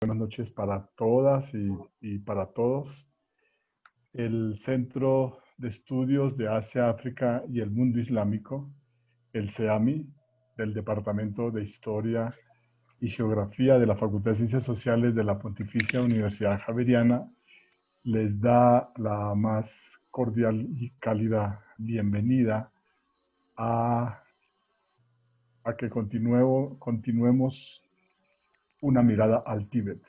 Buenas noches para todas y para todos. El Centro de Estudios de Asia, África y el Mundo Islámico, el CEAMI, del Departamento de Historia y Geografía de la Facultad de Ciencias Sociales de la Pontificia Universidad Javeriana, les da la más cordial y cálida bienvenida a, a que continuemos una mirada al Tíbet,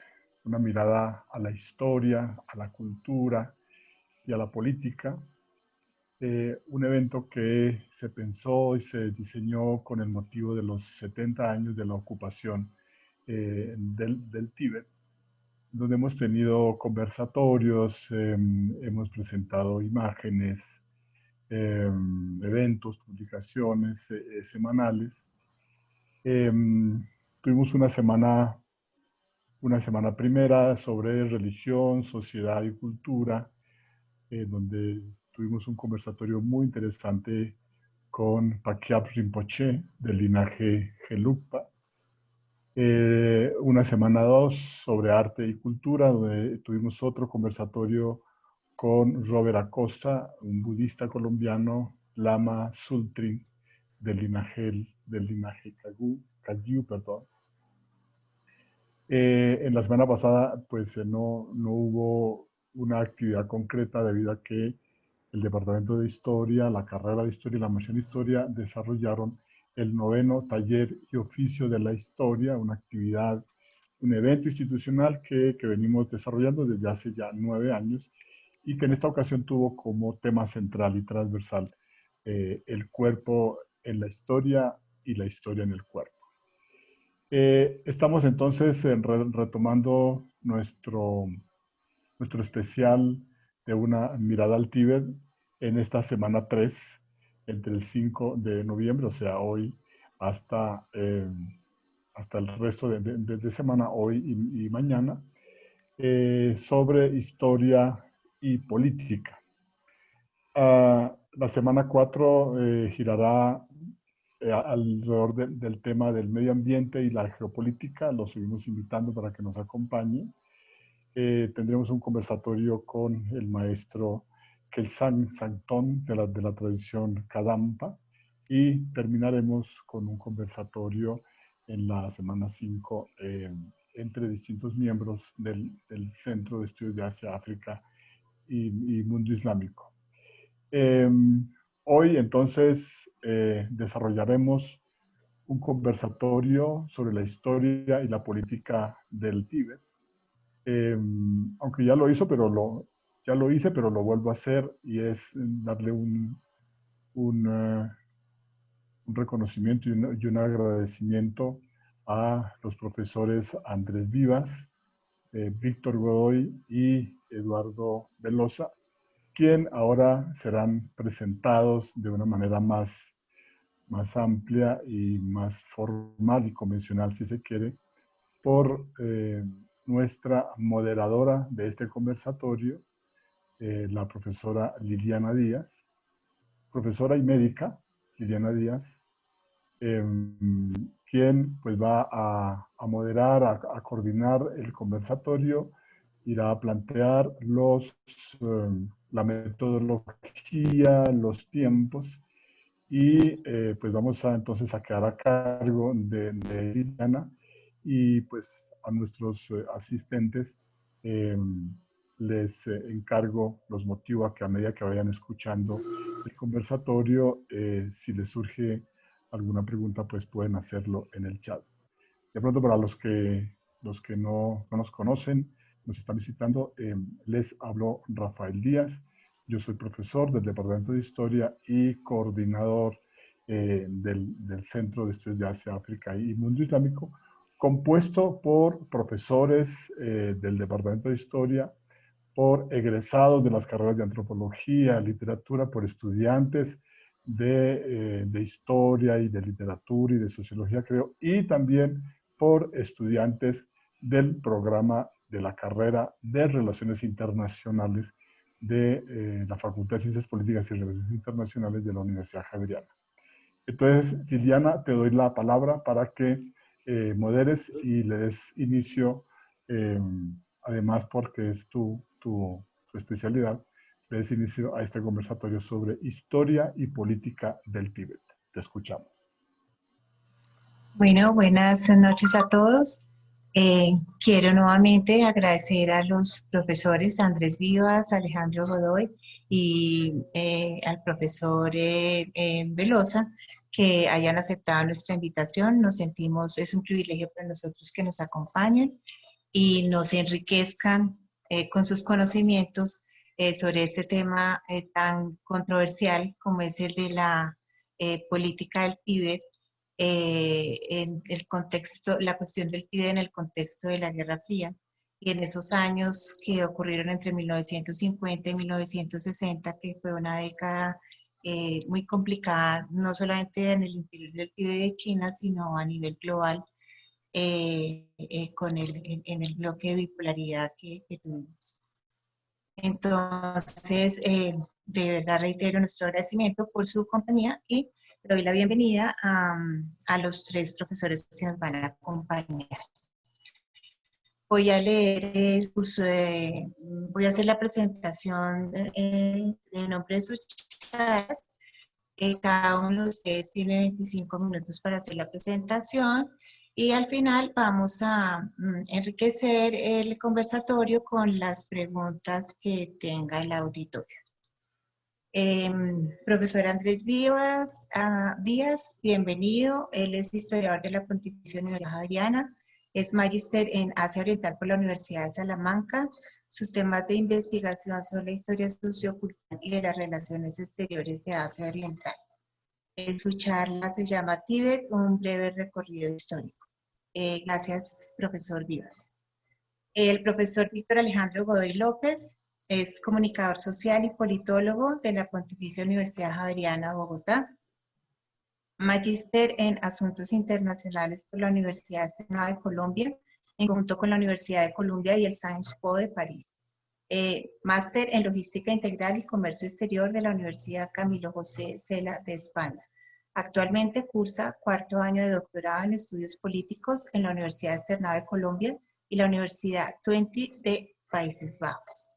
una mirada a la historia, a la cultura y a la política. Un evento que se pensó y se diseñó con el motivo de los 70 años de la ocupación del Tíbet, donde hemos tenido conversatorios, hemos presentado imágenes, eventos, publicaciones semanales. Tuvimos una semana primera sobre religión, sociedad y cultura, donde tuvimos un conversatorio muy interesante con Pakyab Rinpoche, del linaje Gelugpa. Una semana 2 sobre arte y cultura, donde tuvimos otro conversatorio con Robert Acosta, un budista colombiano, Lama Sultrin, del linaje Kagyu, perdón. En la semana pasada, pues no hubo una actividad concreta debido a que el Departamento de Historia, la carrera de Historia y la maestría en Historia desarrollaron el 9º taller y oficio de la historia, una actividad, un evento institucional que venimos desarrollando desde hace ya 9 años y que en esta ocasión tuvo como tema central y transversal el cuerpo en la historia y la historia en el cuerpo. Estamos entonces retomando nuestro especial de una mirada al Tíbet en esta semana 3, entre el 5 de noviembre, o sea, hoy, hasta, hasta el resto de semana, hoy y mañana, sobre historia y política. La semana 4 girará alrededor del tema del medio ambiente y la geopolítica. Los seguimos invitando para que nos acompañe. Tendremos un conversatorio con el maestro Kelsang Sangton de la tradición Kadampa y terminaremos con un conversatorio en la semana 5 entre distintos miembros del Centro de Estudios de Asia, África y Mundo Islámico. Hoy entonces desarrollaremos un conversatorio sobre la historia y la política del Tíbet. Aunque ya lo hizo, ya lo hice, pero lo vuelvo a hacer y es darle un reconocimiento y un agradecimiento a los profesores Andrés Vivas, Víctor Godoy y Eduardo Velosa, quien ahora serán presentados de una manera más amplia y más formal y convencional, si se quiere, por nuestra moderadora de este conversatorio, la profesora Liliana Díaz, profesora y médica Liliana Díaz, quien pues va a moderar, a coordinar el conversatorio, irá a plantear la metodología, los tiempos, y pues vamos entonces a quedar a cargo de Liliana y pues a nuestros asistentes les encargo, los motivo a que a medida que vayan escuchando el conversatorio, si les surge alguna pregunta, pues pueden hacerlo en el chat. De pronto, para los que no nos conocen, nos están visitando, les habló Rafael Díaz. Yo soy profesor del Departamento de Historia y coordinador del Centro de Estudios de Asia, África y Mundo Islámico, compuesto por profesores del Departamento de Historia, por egresados de las carreras de antropología, literatura, por estudiantes de historia y de literatura y de sociología, creo, y también por estudiantes del programa de la carrera de Relaciones Internacionales de la Facultad de Ciencias Políticas y Relaciones Internacionales de la Universidad Javeriana. Entonces, Liliana, te doy la palabra para que moderes y le des inicio eh, además porque es tu especialidad, le des inicio a este conversatorio sobre historia y política del Tíbet. Te escuchamos. Bueno, buenas noches a todos. Quiero nuevamente agradecer a los profesores Andrés Vivas, Alejandro Godoy y al profesor Velosa que hayan aceptado nuestra invitación. Nos sentimos, es un privilegio para nosotros que nos acompañen y nos enriquezcan con sus conocimientos sobre este tema tan controversial como es el de la política del Tíbet en el contexto, la cuestión del Tíbet en el contexto de la Guerra Fría y en esos años que ocurrieron entre 1950 y 1960, que fue una década muy complicada, no solamente en el interior del Tíbet de China, sino a nivel global, con en el bloque de bipolaridad que tuvimos. Entonces, de verdad reitero nuestro agradecimiento por su compañía y doy la bienvenida a los tres profesores que nos van a acompañar. Voy a leer, voy a hacer la presentación en nombre de sus charlas. Cada uno de ustedes tiene 25 minutos para hacer la presentación y al final vamos a enriquecer el conversatorio con las preguntas que tenga el auditorio. Profesor Andrés Díaz, bienvenido. Él es historiador de la Pontificia Universidad Javeriana, es magíster en Asia Oriental por la Universidad de Salamanca. Sus temas de investigación son la historia sociocultural y de las relaciones exteriores de Asia Oriental. Su charla se llama Tíbet, un breve recorrido histórico. Gracias, profesor Vivas. El profesor Víctor Alejandro Godoy López es comunicador social y politólogo de la Pontificia Universidad Javeriana, Bogotá. Magíster en Asuntos Internacionales por la Universidad Externada de Colombia, en conjunto con la Universidad de Columbia y el Sciences Po de París. Máster en Logística Integral y Comercio Exterior de la Universidad Camilo José Cela de España. Actualmente cursa cuarto año de doctorado en Estudios Políticos en la Universidad Externada de Colombia y la Universidad Twente de Países Bajos.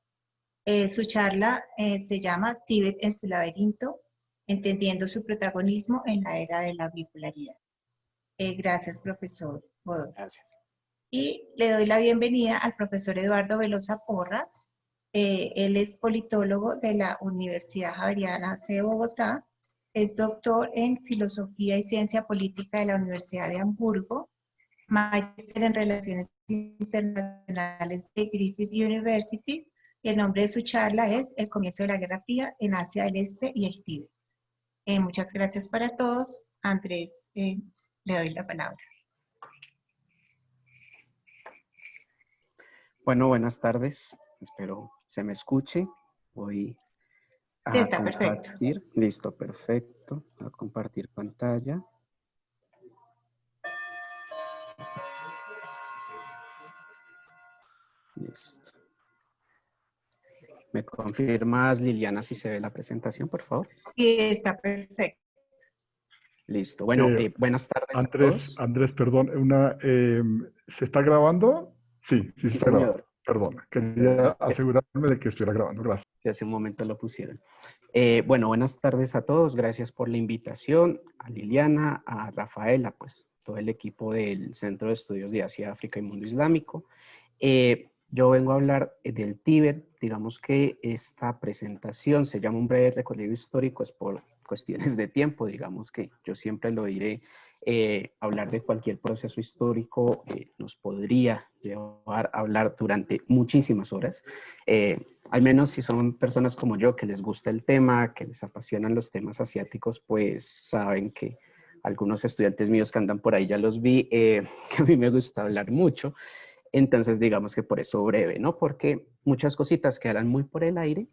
Su charla se llama Tíbet en su laberinto, entendiendo su protagonismo en la era de la bipolaridad. Gracias, profesor Godoy. Gracias. Y le doy la bienvenida al profesor Eduardo Velosa Porras. Él es politólogo de la Universidad Javeriana de Bogotá, es doctor en Filosofía y Ciencia Política de la Universidad de Hamburgo, magíster en Relaciones Internacionales de Griffith University, y el nombre de su charla es El comienzo de la Guerra Fría en Asia del Este y el Tíbet. Muchas gracias para todos. Andrés, le doy la palabra. Bueno, buenas tardes. Espero se me escuche. Voy Sí, a está perfecto. compartir. Listo, perfecto. Voy a compartir pantalla. Listo. ¿Me confirmas, Liliana, si se ve la presentación, por favor? Sí, está perfecto. Listo. Bueno, buenas tardes a todos. Andrés, perdón, ¿se está grabando? Sí, sí se Sí, está grabando. señor. Perdón, quería asegurarme de que estuviera grabando. Gracias. Que hace un momento lo pusieron. Bueno, buenas tardes a todos. Gracias por la invitación. A Liliana, a Rafaela, pues todo el equipo del Centro de Estudios de Asia, África y Mundo Islámico. Yo vengo a hablar del Tíbet. Digamos que esta presentación se llama un breve recorrido histórico, es por cuestiones de tiempo. Digamos que yo siempre lo diré, hablar de cualquier proceso histórico nos podría llevar a hablar durante muchísimas horas. Al menos si son personas como yo que les gusta el tema, que les apasionan los temas asiáticos, pues saben que algunos estudiantes míos que andan por ahí ya los vi, que a mí me gusta hablar mucho. Entonces digamos que por eso breve, ¿no? Porque muchas cositas quedarán muy por el aire,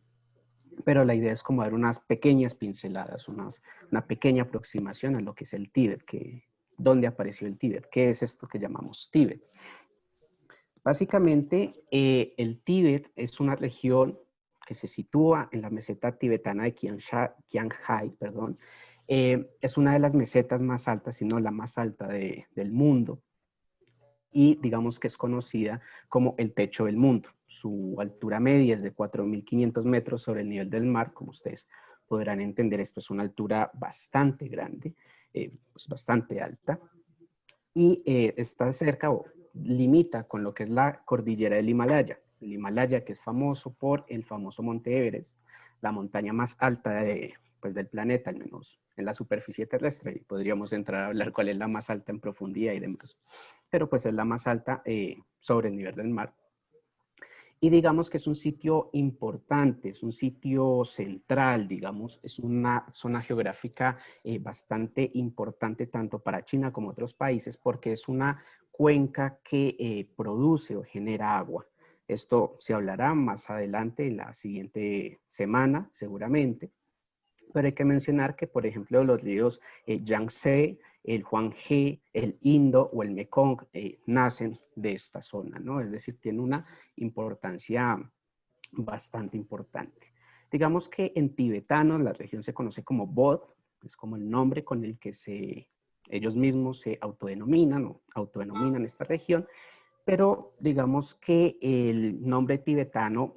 pero la idea es como dar unas pequeñas pinceladas, una pequeña aproximación a lo que es el Tíbet, dónde apareció el Tíbet, qué es esto que llamamos Tíbet. Básicamente, el Tíbet es una región que se sitúa en la meseta tibetana de Qinghai, perdón. Es una de las mesetas más altas, si no la más alta del mundo. y digamos que es conocida como el techo del mundo. Su altura media es de 4.500 metros sobre el nivel del mar. Como ustedes podrán entender, esto es una altura bastante grande, pues bastante alta, y está cerca o limita con lo que es la cordillera del Himalaya. El Himalaya, que es famoso por el famoso Monte Everest, la montaña más alta pues del planeta, al menos en la superficie terrestre, y podríamos entrar a hablar cuál es la más alta en profundidad y demás, pero pues es la más alta sobre el nivel del mar. Y digamos que es un sitio importante, es un sitio central, digamos, es una zona geográfica bastante importante tanto para China como otros países, porque es una cuenca que produce o genera agua. Esto se hablará más adelante en la siguiente semana, seguramente. Pero hay que mencionar que, por ejemplo, los ríos Yangtze, el Huanghe, el Indo o el Mekong nacen de esta zona, ¿no? Es decir, tiene una importancia bastante importante. Digamos que en tibetano la región se conoce como Bodh, es como el nombre con el que ellos mismos se autodenominan o autodenominan esta región, pero digamos que el nombre tibetano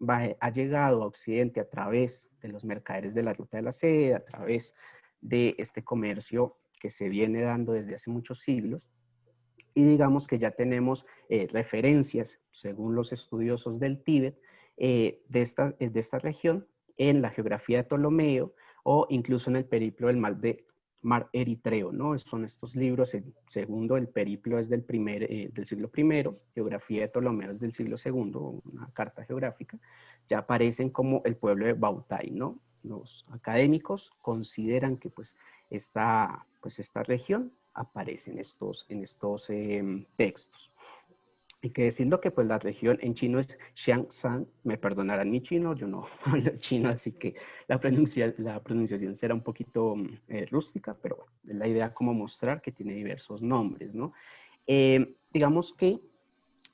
ha llegado a Occidente a través de los mercaderes de la Ruta de la Seda, a través de este comercio que se viene dando desde hace muchos siglos, y digamos que ya tenemos referencias, según los estudiosos del Tíbet, de esta región en la geografía de Ptolomeo o incluso en el periplo del mar Eritreo, ¿no? Son estos libros, el segundo, el periplo es del siglo I, geografía de Ptolomeo es del siglo II, una carta geográfica, ya aparecen como el pueblo de Bautai, ¿no? Los académicos consideran que pues esta región aparece en estos textos. Hay que decirlo que pues la región en chino es Xiangshan, me perdonarán mi chino, yo no hablo chino, así que la pronunciación será un poquito rústica, pero bueno, es la idea como mostrar que tiene diversos nombres, ¿no? Digamos que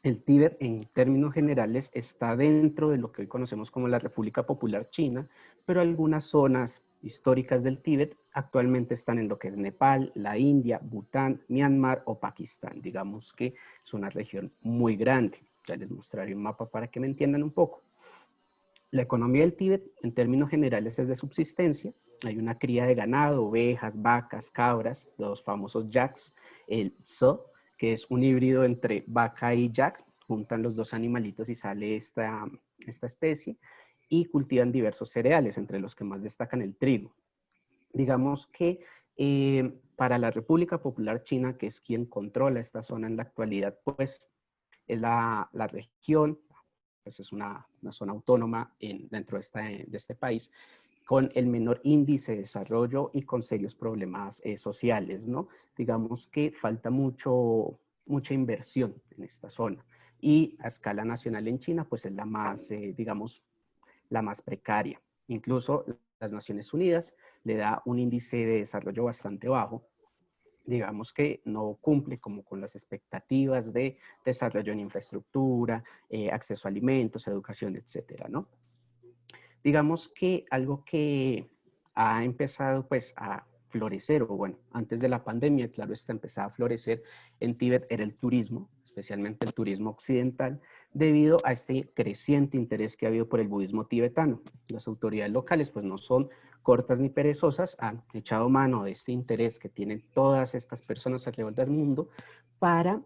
el Tíbet en términos generales está dentro de lo que hoy conocemos como la República Popular China, pero algunas zonas históricas del Tíbet actualmente están en lo que es Nepal, la India, Bután, Myanmar o Pakistán. Digamos que es una región muy grande. Ya les mostraré un mapa para que me entiendan un poco. La economía del Tíbet en términos generales es de subsistencia. Hay una cría de ganado, ovejas, vacas, cabras, los famosos yaks, el tso, que es un híbrido entre vaca y yak, juntan los dos animalitos y sale esta especie, y cultivan diversos cereales, entre los que más destacan el trigo. Digamos que para la República Popular China, que es quien controla esta zona en la actualidad, pues es la región, pues es una zona autónoma dentro de este país, con el menor índice de desarrollo y con serios problemas sociales, ¿no? Digamos que falta mucha inversión en esta zona. Y a escala nacional en China, pues es la más, digamos, la más precaria. Incluso las Naciones Unidas le da un índice de desarrollo bastante bajo, digamos que no cumple como con las expectativas de desarrollo en infraestructura, acceso a alimentos, educación, etcétera, ¿no? Digamos que algo que ha empezado pues a florecer, o bueno, antes de la pandemia, claro, empezaba a florecer en Tíbet era el turismo, especialmente el turismo occidental, debido a este creciente interés que ha habido por el budismo tibetano. Las autoridades locales pues no son cortas ni perezosas, han echado mano de este interés que tienen todas estas personas alrededor del mundo para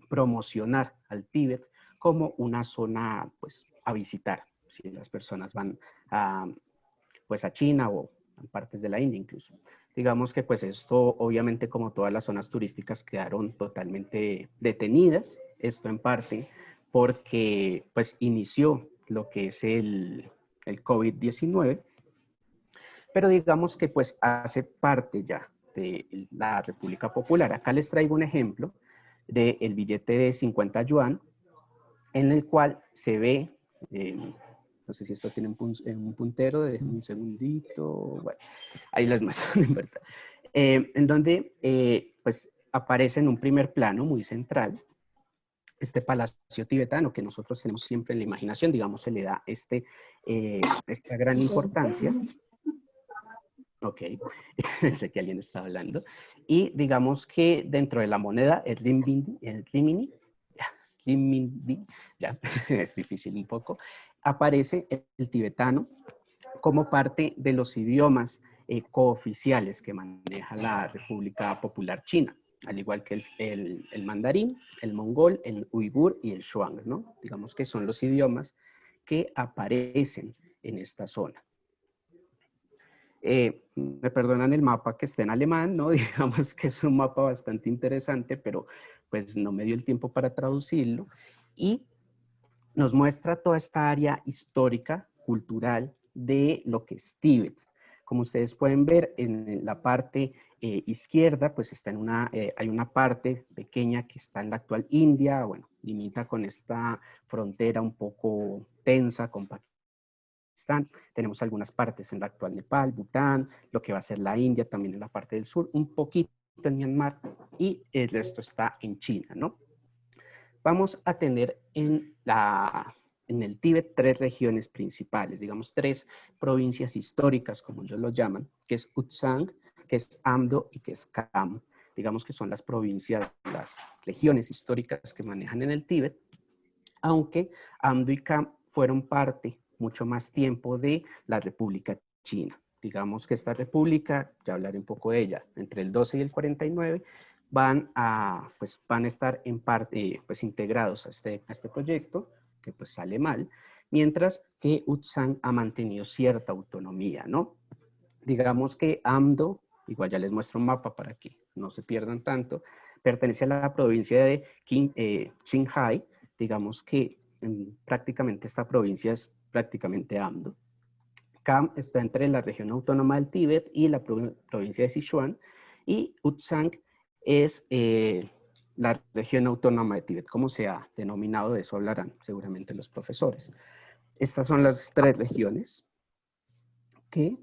promocionar al Tíbet como una zona pues a visitar, si las personas van pues a China o a partes de la India incluso. Digamos que pues esto obviamente como todas las zonas turísticas quedaron totalmente detenidas, esto en parte porque pues inició lo que es el COVID-19, pero digamos que pues hace parte ya de la República Popular. Acá les traigo un ejemplo del billete de 50 yuan, en el cual se ve, no sé si esto tiene un puntero, déjenme un segundito, bueno, ahí las muestro, en verdad, en donde pues aparece en un primer plano muy central este palacio tibetano que nosotros tenemos siempre en la imaginación, digamos, se le da esta gran importancia. Ok, sé que alguien está hablando. Y digamos que dentro de la moneda, Rimini, ya, es difícil un poco, aparece el tibetano como parte de los idiomas cooficiales que maneja la República Popular China, al igual que el mandarín, el mongol, el uigur y el shuang, ¿no? Digamos que son los idiomas que aparecen en esta zona. Me perdonan el mapa que está en alemán, ¿no? Digamos que es un mapa bastante interesante, pero pues no me dio el tiempo para traducirlo. Y nos muestra toda esta área histórica, cultural de lo que es Tíbet. Como ustedes pueden ver, en la parte izquierda, pues está hay una parte pequeña que está en la actual India, bueno, limita con esta frontera un poco tensa con Pakistán. Tenemos algunas partes en la actual Nepal, Bután, lo que va a ser la India también en la parte del sur, un poquito en Myanmar y el resto está en China, ¿no? Vamos a tener en el Tíbet 3 regiones principales, digamos 3 provincias históricas, como ellos lo llaman, que es Utsang, que es Amdo y que es Kham. Digamos que son las provincias, las regiones históricas que manejan en el Tíbet, aunque Amdo y Kham fueron parte mucho más tiempo de la República China. Digamos que esta república, ya hablaré un poco de ella, entre el 12 y el 49, van a estar en parte, pues, integrados a este proyecto, que pues sale mal, mientras que Utsang ha mantenido cierta autonomía, ¿no? Digamos que Amdo, igual ya les muestro un mapa para que no se pierdan tanto, pertenece a la provincia de Qinghai, digamos que prácticamente esta provincia es prácticamente Amdo. Kham está entre la región autónoma del Tíbet y la provincia de Sichuan, y Utsang es la región autónoma de Tíbet, como se ha denominado, de eso hablarán seguramente los profesores. Estas son las 3 regiones que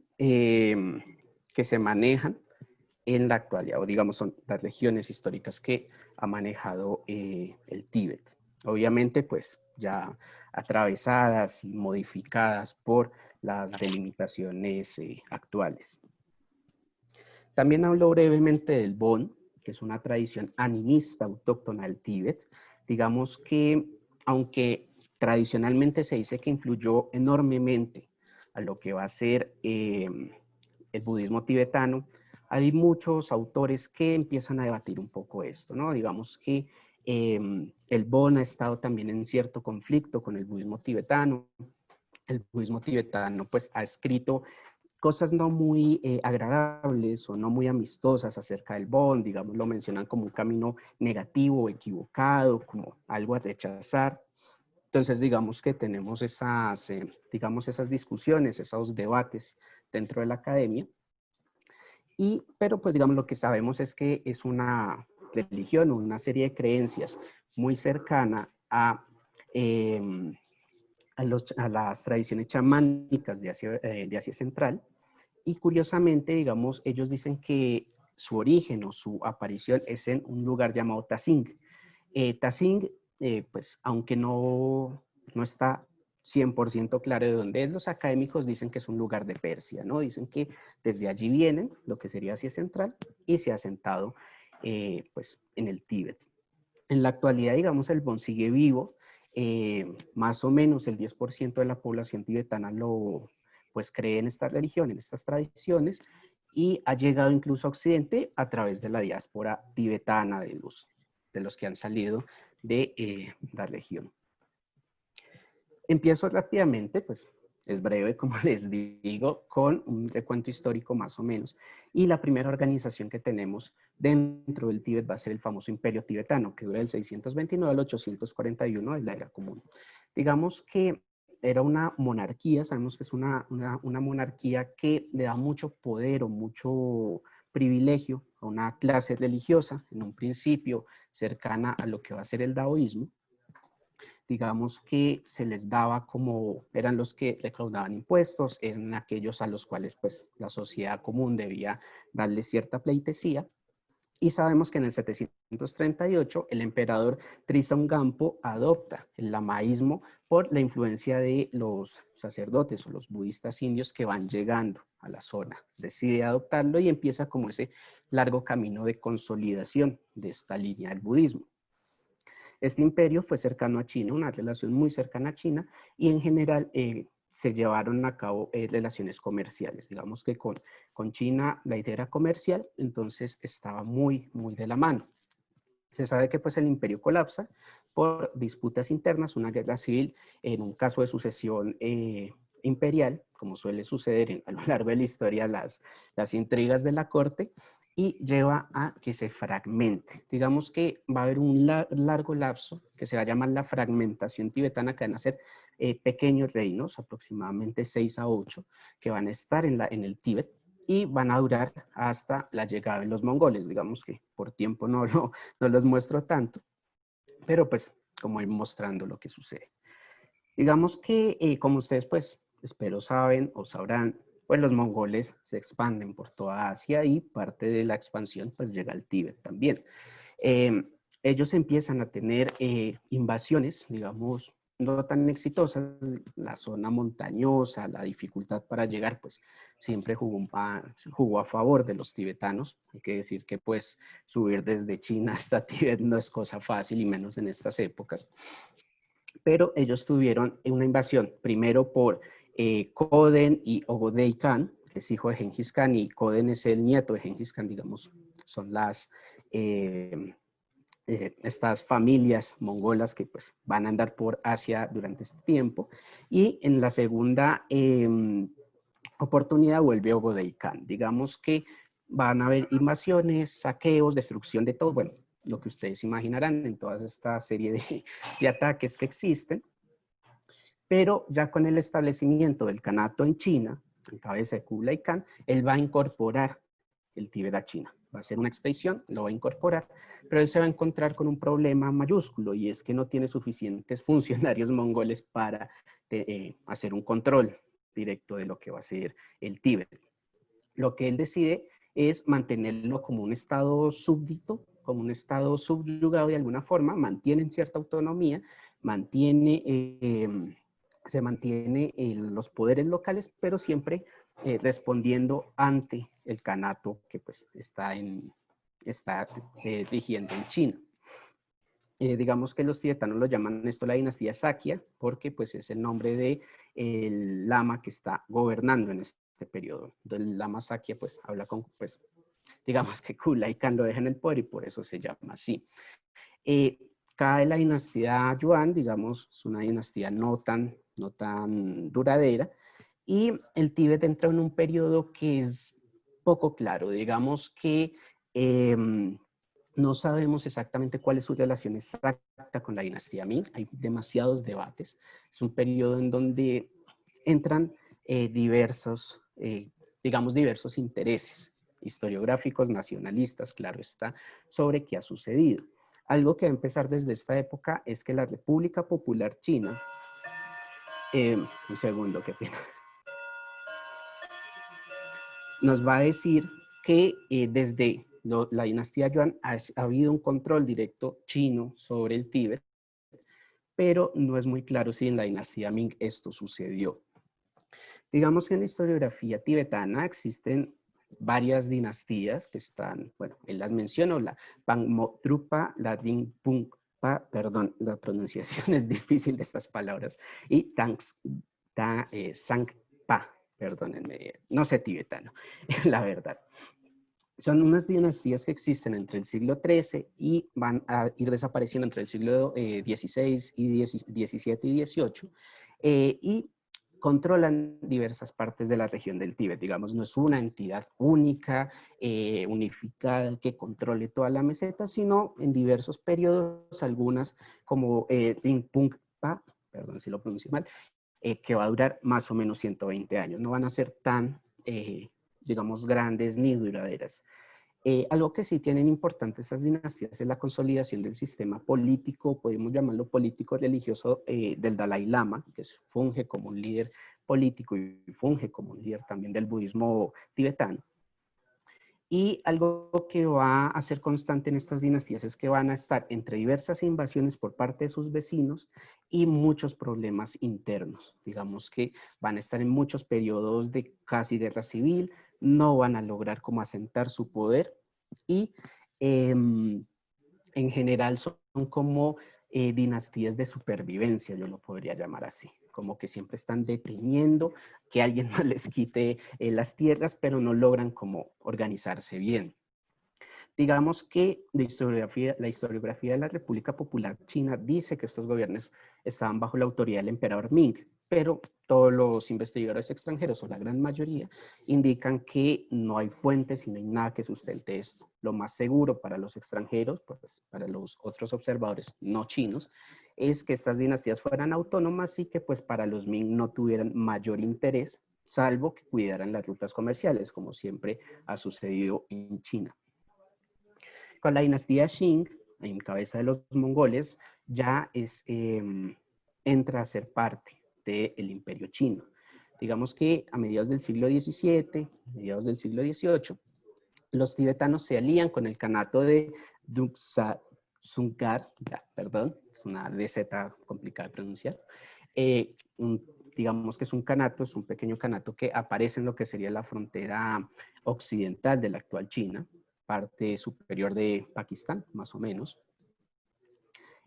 se manejan en la actualidad, o digamos son las regiones históricas que ha manejado el Tíbet. Obviamente, pues ya atravesadas y modificadas por las delimitaciones actuales. También hablo brevemente del Bon, que es una tradición animista autóctona del Tíbet. Digamos que, aunque tradicionalmente se dice que influyó enormemente a lo que va a ser el budismo tibetano, hay muchos autores que empiezan a debatir un poco esto, ¿no? Digamos que el Bon ha estado también en cierto conflicto con el budismo tibetano. El budismo tibetano pues ha escrito cosas no muy agradables o no muy amistosas acerca del Bon, digamos, lo mencionan como un camino negativo o equivocado, como algo a rechazar. Entonces, digamos que tenemos esas discusiones, esos debates dentro de la academia. Pero pues digamos lo que sabemos es que es una religión, una serie de creencias muy cercana a las tradiciones chamánicas de Asia Central. Y curiosamente, digamos, ellos dicen que su origen o su aparición es en un lugar llamado Tasing. Tasing, pues, aunque no está 100% claro de dónde es, los académicos dicen que es un lugar de Persia, ¿no? Dicen que desde allí vienen, lo que sería Asia Central, y se ha asentado, pues, en el Tíbet. En la actualidad, digamos, el Bon sigue vivo. Más o menos el 10% de la población tibetana pues cree en esta religión, en estas tradiciones, y ha llegado incluso a Occidente a través de la diáspora tibetana de los que han salido de la región. Empiezo rápidamente, pues es breve, como les digo, con un recuento histórico más o menos. Y la primera organización que tenemos dentro del Tíbet va a ser el famoso Imperio Tibetano, que dura del 629 al 841 de la Era Común. Digamos que era una monarquía, sabemos que es una monarquía que le da mucho poder o mucho privilegio a una clase religiosa, en un principio cercana a lo que va a ser el daoísmo. Digamos que se les daba como, eran los que recaudaban impuestos, eran aquellos a los cuales pues la sociedad común debía darle cierta pleitesía. Y sabemos que en el 700 1238, el emperador Trisongampo adopta el lamaísmo por la influencia de los sacerdotes o los budistas indios que van llegando a la zona. Decide adoptarlo y empieza como ese largo camino de consolidación de esta línea del budismo. Este imperio fue cercano a China, una relación muy cercana a China, y en general se llevaron a cabo relaciones comerciales. Digamos que con China la idea era comercial, entonces estaba muy de la mano. Se sabe que pues el imperio colapsa por disputas internas, una guerra civil, en un caso de sucesión imperial, como suele suceder a lo largo de la historia, las intrigas de la corte, y lleva a que se fragmente. Digamos que va a haber un largo lapso que se va a llamar la fragmentación tibetana, que van a ser pequeños reinos, aproximadamente 6 a 8, que van a estar en el Tíbet, y van a durar hasta la llegada de los mongoles. Digamos que por tiempo no los muestro tanto, pero pues como ir mostrando lo que sucede. Digamos que como ustedes pues espero saben o sabrán, pues los mongoles se expanden por toda Asia y parte de la expansión pues llega al Tíbet también. Ellos empiezan a tener invasiones, digamos, no tan exitosas. La zona montañosa, la dificultad para llegar, pues siempre jugó a favor de los tibetanos. Hay que decir que pues subir desde China hasta Tíbet no es cosa fácil, y menos en estas épocas. Pero ellos tuvieron una invasión, primero por Koden y Ogodei Khan, que es hijo de Genghis Khan, y Koden es el nieto de Genghis Khan, digamos, son estas familias mongolas que pues van a andar por Asia durante este tiempo. Y en la segunda oportunidad vuelve Ogodei Khan. Digamos que van a haber invasiones, saqueos, destrucción de todo, bueno, lo que ustedes imaginarán en toda esta serie de ataques que existen. Pero ya con el establecimiento del Kanato en China, en cabeza de Kublai Khan, él va a incorporar el Tíbet a China. Va a hacer una expedición, lo va a incorporar, pero él se va a encontrar con un problema mayúsculo, y es que no tiene suficientes funcionarios mongoles para hacer un control directo de lo que va a ser el Tíbet. Lo que él decide es mantenerlo como un estado súbdito, como un estado subyugado de alguna forma, mantienen cierta autonomía, se mantiene los poderes locales, pero siempre respondiendo ante el Kanato que pues está rigiendo en China. Digamos que los tibetanos lo llaman esto la dinastía Sakya, porque pues es el nombre del lama que está gobernando en este periodo. El lama Sakya pues habla con, pues, digamos que Kublai Khan lo deja en el poder y por eso se llama así. Cae la dinastía Yuan, digamos, es una dinastía no tan duradera, y el Tíbet entra en un periodo que es poco claro. Digamos que no sabemos exactamente cuál es su relación exacta con la dinastía Ming, hay demasiados debates. Es un periodo en donde entran diversos intereses historiográficos, nacionalistas, claro está, sobre qué ha sucedido. Algo que va a empezar desde esta época es que la República Popular China, un segundo, qué pena, nos va a decir que desde la dinastía Yuan ha habido un control directo chino sobre el Tíbet, pero no es muy claro si en la dinastía Ming esto sucedió. Digamos que en la historiografía tibetana existen varias dinastías que están, bueno, él las mencionó, la Pangmotrupa, la Ringpungpa, perdón, la pronunciación es difícil de estas palabras, y Tsangpa, perdónenme, no sé tibetano, la verdad. Son unas dinastías que existen entre el siglo XIII y van a ir desapareciendo entre el siglo XVI y XVII y XVIII, y controlan diversas partes de la región del Tíbet. Digamos, no es una entidad única, unificada, que controle toda la meseta, sino en diversos periodos, algunas como Ringpungpa, perdón si lo pronuncio mal, que va a durar más o menos 120 años. No van a ser tan, digamos, grandes ni duraderas. Algo que sí tienen importante estas dinastías es la consolidación del sistema político, podemos llamarlo político-religioso, del Dalai Lama, que funge como un líder político y funge como un líder también del budismo tibetano. Y algo que va a ser constante en estas dinastías es que van a estar entre diversas invasiones por parte de sus vecinos y muchos problemas internos. Digamos que van a estar en muchos periodos de casi guerra civil, no van a lograr como asentar su poder y en general son como dinastías de supervivencia, yo lo podría llamar así, como que siempre están deteniendo que alguien no les quite las tierras, pero no logran como organizarse bien. Digamos que la historiografía de la República Popular China dice que estos gobiernos estaban bajo la autoridad del emperador Ming, pero todos los investigadores extranjeros, o la gran mayoría, indican que no hay fuentes y no hay nada que sustente esto. Lo más seguro para los extranjeros, pues para los otros observadores no chinos, es que estas dinastías fueran autónomas y que pues para los Ming no tuvieran mayor interés, salvo que cuidaran las rutas comerciales, como siempre ha sucedido en China. Con la dinastía Qing, en cabeza de los mongoles, ya entra a ser parte del imperio chino. Digamos que a mediados del siglo XVII, mediados del siglo XVIII, los tibetanos se alían con el kanato de Dzungar, perdón, es una DZ complicada de pronunciar, digamos que es un kanato, es un pequeño kanato que aparece en lo que sería la frontera occidental de la actual China, parte superior de Pakistán, más o menos,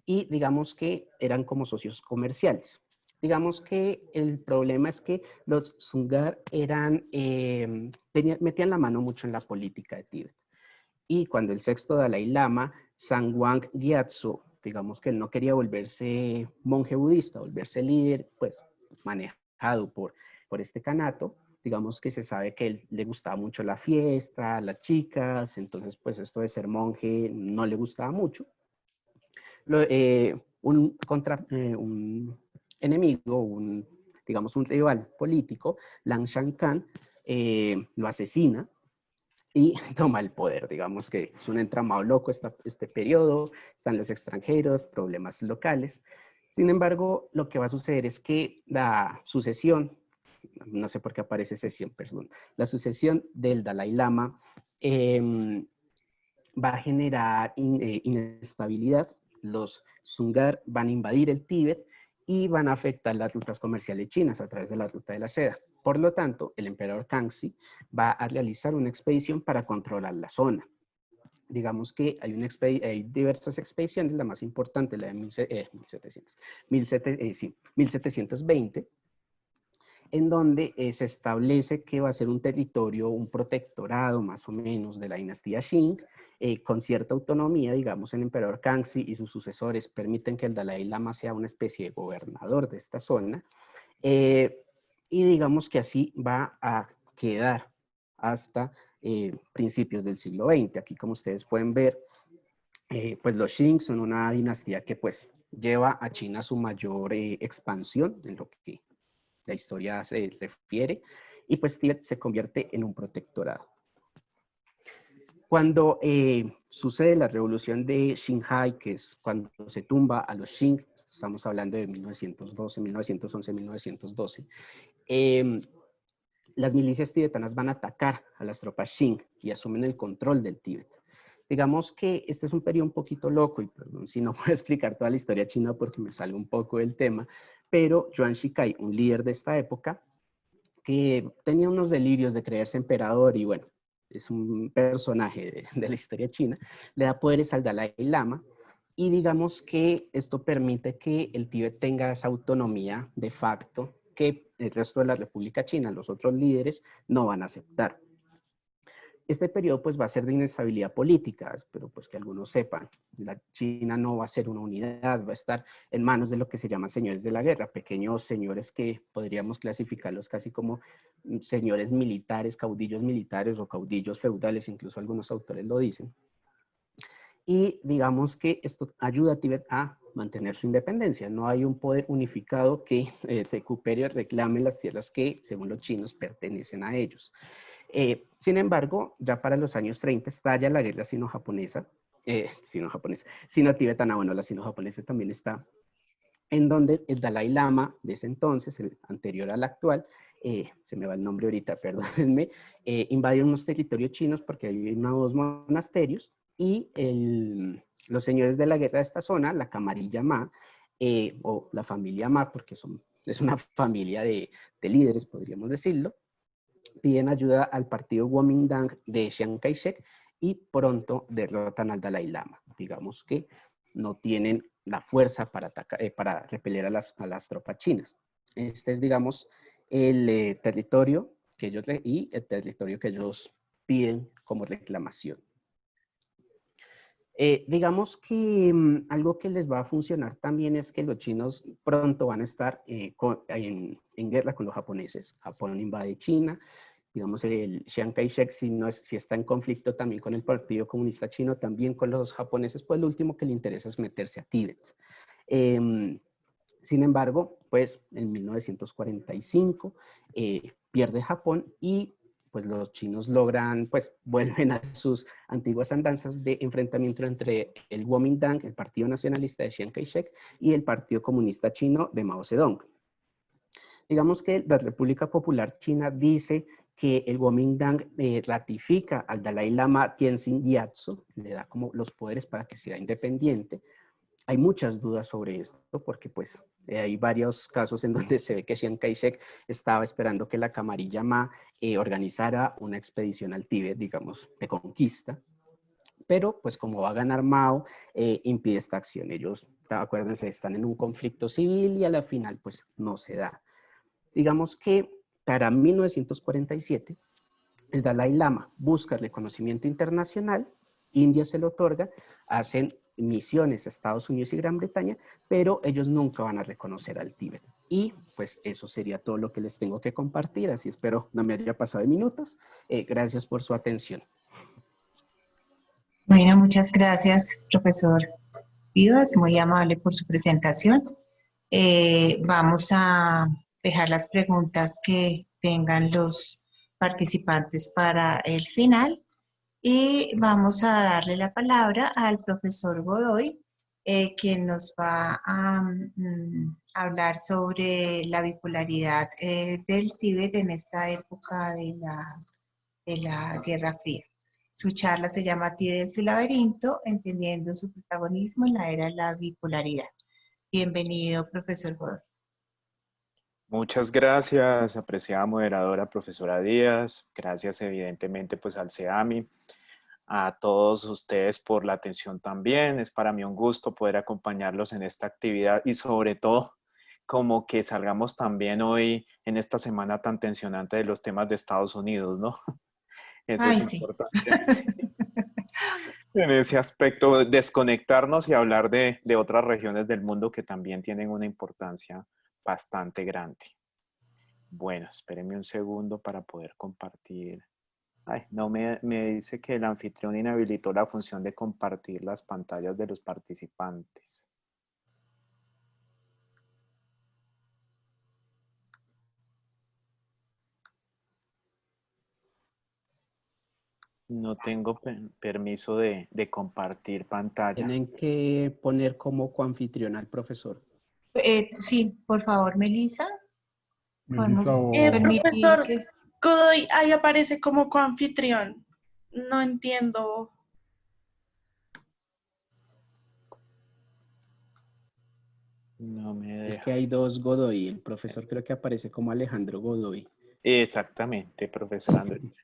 y digamos que eran como socios comerciales. Digamos que el problema es que los Dzungar metían la mano mucho en la política de Tíbet. Y cuando el sexto Dalai Lama, Sangwang Gyatso, digamos que él no quería volverse monje budista, volverse líder, pues manejado por este kanato, digamos que se sabe que él le gustaba mucho la fiesta, las chicas, entonces pues esto de ser monje no le gustaba mucho. Un enemigo, digamos un rival político, Lang Shankan, lo asesina y toma el poder. Digamos que es un entramado loco este periodo, están los extranjeros, problemas locales. Sin embargo, lo que va a suceder es que la sucesión, no sé por qué aparece sesión, perdón, la sucesión del Dalai Lama va a generar inestabilidad. Los Dzungar van a invadir el Tíbet y van a afectar las rutas comerciales chinas a través de la ruta de la seda. Por lo tanto, el emperador Kangxi va a realizar una expedición para controlar la zona. Digamos que hay diversas expediciones, la más importante, la de 1720, en donde se establece que va a ser un territorio, un protectorado más o menos de la dinastía Qing, con cierta autonomía. Digamos, el emperador Kangxi y sus sucesores permiten que el Dalai Lama sea una especie de gobernador de esta zona, y digamos que así va a quedar hasta principios del siglo XX. Aquí, como ustedes pueden ver, pues los Qing son una dinastía que pues lleva a China a su mayor expansión en lo que la historia se refiere, y pues Tíbet se convierte en un protectorado. Cuando sucede la revolución de Xinhai, que es cuando se tumba a los Qing, estamos hablando de 1912, 1911, 1912, las milicias tibetanas van a atacar a las tropas Qing y asumen el control del Tíbet. Digamos que este es un periodo un poquito loco, y perdón si no puedo explicar toda la historia china porque me salgo un poco del tema, pero Yuan Shikai, un líder de esta época, que tenía unos delirios de creerse emperador y bueno, es un personaje de la historia china, le da poderes al Dalai Lama, y digamos que esto permite que el Tíbet tenga esa autonomía de facto que el resto de la República China, los otros líderes, no van a aceptar. Este periodo pues va a ser de inestabilidad política, pero pues que algunos sepan, la China no va a ser una unidad, va a estar en manos de lo que se llaman señores de la guerra, pequeños señores que podríamos clasificarlos casi como señores militares, caudillos militares o caudillos feudales, incluso algunos autores lo dicen. Y digamos que esto ayuda a Tíbet a mantener su independencia. No hay un poder unificado que recupere o reclame las tierras que, según los chinos, pertenecen a ellos. Sin embargo, ya para los años 30 estalla la guerra sino-japonesa, sino-tibetana, bueno, la sino-japonesa también está, en donde el Dalai Lama, de ese entonces, el anterior al actual, se me va el nombre ahorita, perdónenme, invadieron unos territorios chinos porque hay unos monasterios y los señores de la guerra de esta zona, la camarilla Ma, o la familia Ma, porque es una familia de líderes, podríamos decirlo, piden ayuda al partido Kuomintang de Chiang Kai-shek y pronto derrotan al Dalai Lama. Digamos que no tienen la fuerza para, para repeler a las tropas chinas. Este es, digamos, el territorio que ellos y el territorio que ellos piden como reclamación. Digamos que algo que les va a funcionar también es que los chinos pronto van a estar en guerra con los japoneses. Japón invade China. Digamos, el Chiang Kai-shek, si está en conflicto también con el Partido Comunista Chino, también con los japoneses, pues lo último que le interesa es meterse a Tíbet. Sin embargo, pues en 1945 pierde Japón y pues los chinos logran, pues vuelven a sus antiguas andanzas de enfrentamiento entre el Kuomintang, el Partido Nacionalista de Chiang Kai-shek, y el Partido Comunista Chino de Mao Zedong. Digamos que la República Popular China dice que el Kuomintang ratifica al Dalai Lama Tenzin Gyatso, le da como los poderes para que sea independiente. Hay muchas dudas sobre esto porque pues hay varios casos en donde se ve que Chiang Kai-shek estaba esperando que la camarilla Ma organizara una expedición al Tíbet, digamos, de conquista. Pero pues como va a ganar Mao, impide esta acción. Ellos, acuérdense, están en un conflicto civil y a la final pues no se da. Digamos que para 1947 el Dalai Lama busca el reconocimiento internacional, India se lo otorga, hacen misiones a Estados Unidos y Gran Bretaña, pero ellos nunca van a reconocer al Tíbet. Y pues eso sería todo lo que les tengo que compartir, así espero no me haya pasado de minutos. Gracias por su atención. Bueno, muchas gracias, profesor Vivas, muy amable por su presentación. Vamos a dejar las preguntas que tengan los participantes para el final y vamos a darle la palabra al profesor Godoy, quien nos va a hablar sobre la bipolaridad del Tíbet en esta época de la Guerra Fría. Su charla se llama Tíbet en su laberinto, entendiendo su protagonismo en la era de la bipolaridad. Bienvenido, profesor Godoy. Muchas gracias, apreciada moderadora, profesora Díaz. Gracias, evidentemente, pues al CEAMI, a todos ustedes por la atención también. Es para mí un gusto poder acompañarlos en esta actividad y sobre todo como que salgamos también hoy en esta semana tan tensionante de los temas de Estados Unidos, ¿no? Eso Ay, es sí. importante. Sí. En ese aspecto, desconectarnos y hablar de otras regiones del mundo que también tienen una importancia bastante grande. Bueno, espérenme un segundo para poder compartir. Ay, no me dice que el anfitrión inhabilitó la función de compartir las pantallas de los participantes. No tengo permiso de compartir pantalla. Tienen que poner como coanfitrión al profesor. Sí, por favor, Melissa. Melissa Podemos o... permitir Profesor que... Godoy, ahí aparece como coanfitrión. No entiendo. No me deja. Es que hay dos Godoy. El profesor creo que aparece como Alejandro Godoy. Exactamente, profesor Andrés.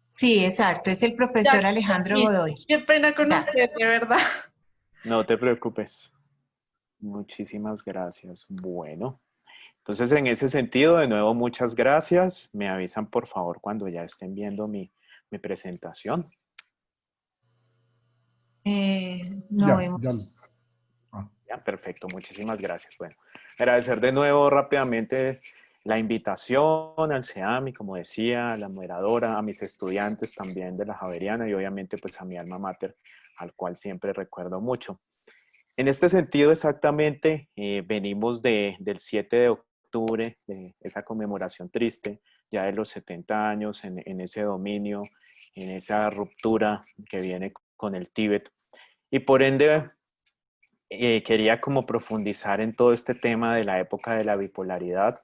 Sí, exacto, es el profesor Ya, Alejandro sí, Godoy. qué pena con Ya. usted, de verdad. No te preocupes. Muchísimas gracias. Bueno, entonces en ese sentido, de nuevo, muchas gracias. Me avisan, por favor, cuando ya estén viendo mi presentación. No Ya. vemos. Ya, perfecto, muchísimas gracias. Bueno, agradecer de nuevo rápidamente la invitación al CEAMI, como decía, a la moderadora, a mis estudiantes también de la Javeriana y obviamente pues a mi alma mater, al cual siempre recuerdo mucho. En este sentido, exactamente, venimos del 7 de octubre, de esa conmemoración triste, ya de los 70 años en ese dominio, en esa ruptura que viene con el Tíbet. Y por ende, quería como profundizar en todo este tema de la época de la bipolaridad,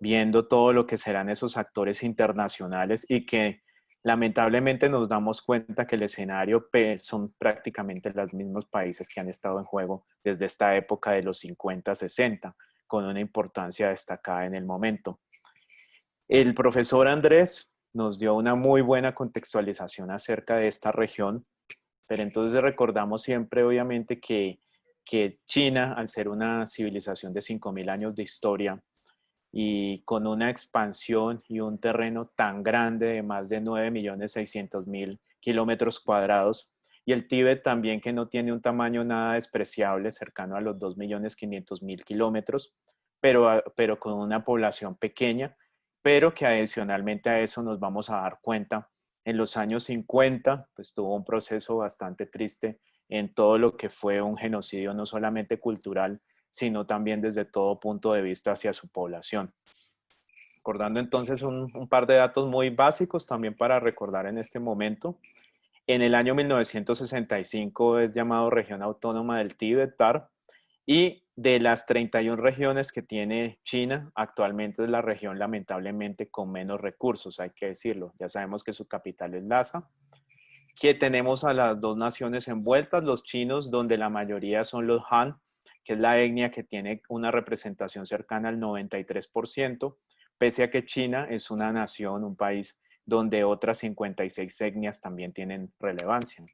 viendo todo lo que serán esos actores internacionales y que lamentablemente nos damos cuenta que el escenario son prácticamente los mismos países que han estado en juego desde esta época de los 50, 60, con una importancia destacada en el momento. El profesor Andrés nos dio una muy buena contextualización acerca de esta región, pero entonces recordamos siempre, obviamente, que China, al ser una civilización de 5.000 años de historia y con una expansión y un terreno tan grande de más de 9.600.000 kilómetros cuadrados, y el Tíbet también, que no tiene un tamaño nada despreciable, cercano a los 2.500.000 kilómetros, pero con una población pequeña, pero que adicionalmente a eso nos vamos a dar cuenta, en los años 50, pues tuvo un proceso bastante triste en todo lo que fue un genocidio no solamente cultural, sino también desde todo punto de vista hacia su población. Recordando entonces un par de datos muy básicos también para recordar en este momento. En el año 1965 es llamado Región Autónoma del Tíbet, TAR, y de las 31 regiones que tiene China, actualmente es la región lamentablemente con menos recursos, hay que decirlo. Ya sabemos que su capital es Lhasa, que tenemos a las dos naciones envueltas, los chinos, donde la mayoría son los Han, que es la etnia que tiene una representación cercana al 93%, pese a que China es una nación, un país donde otras 56 etnias también tienen relevancia.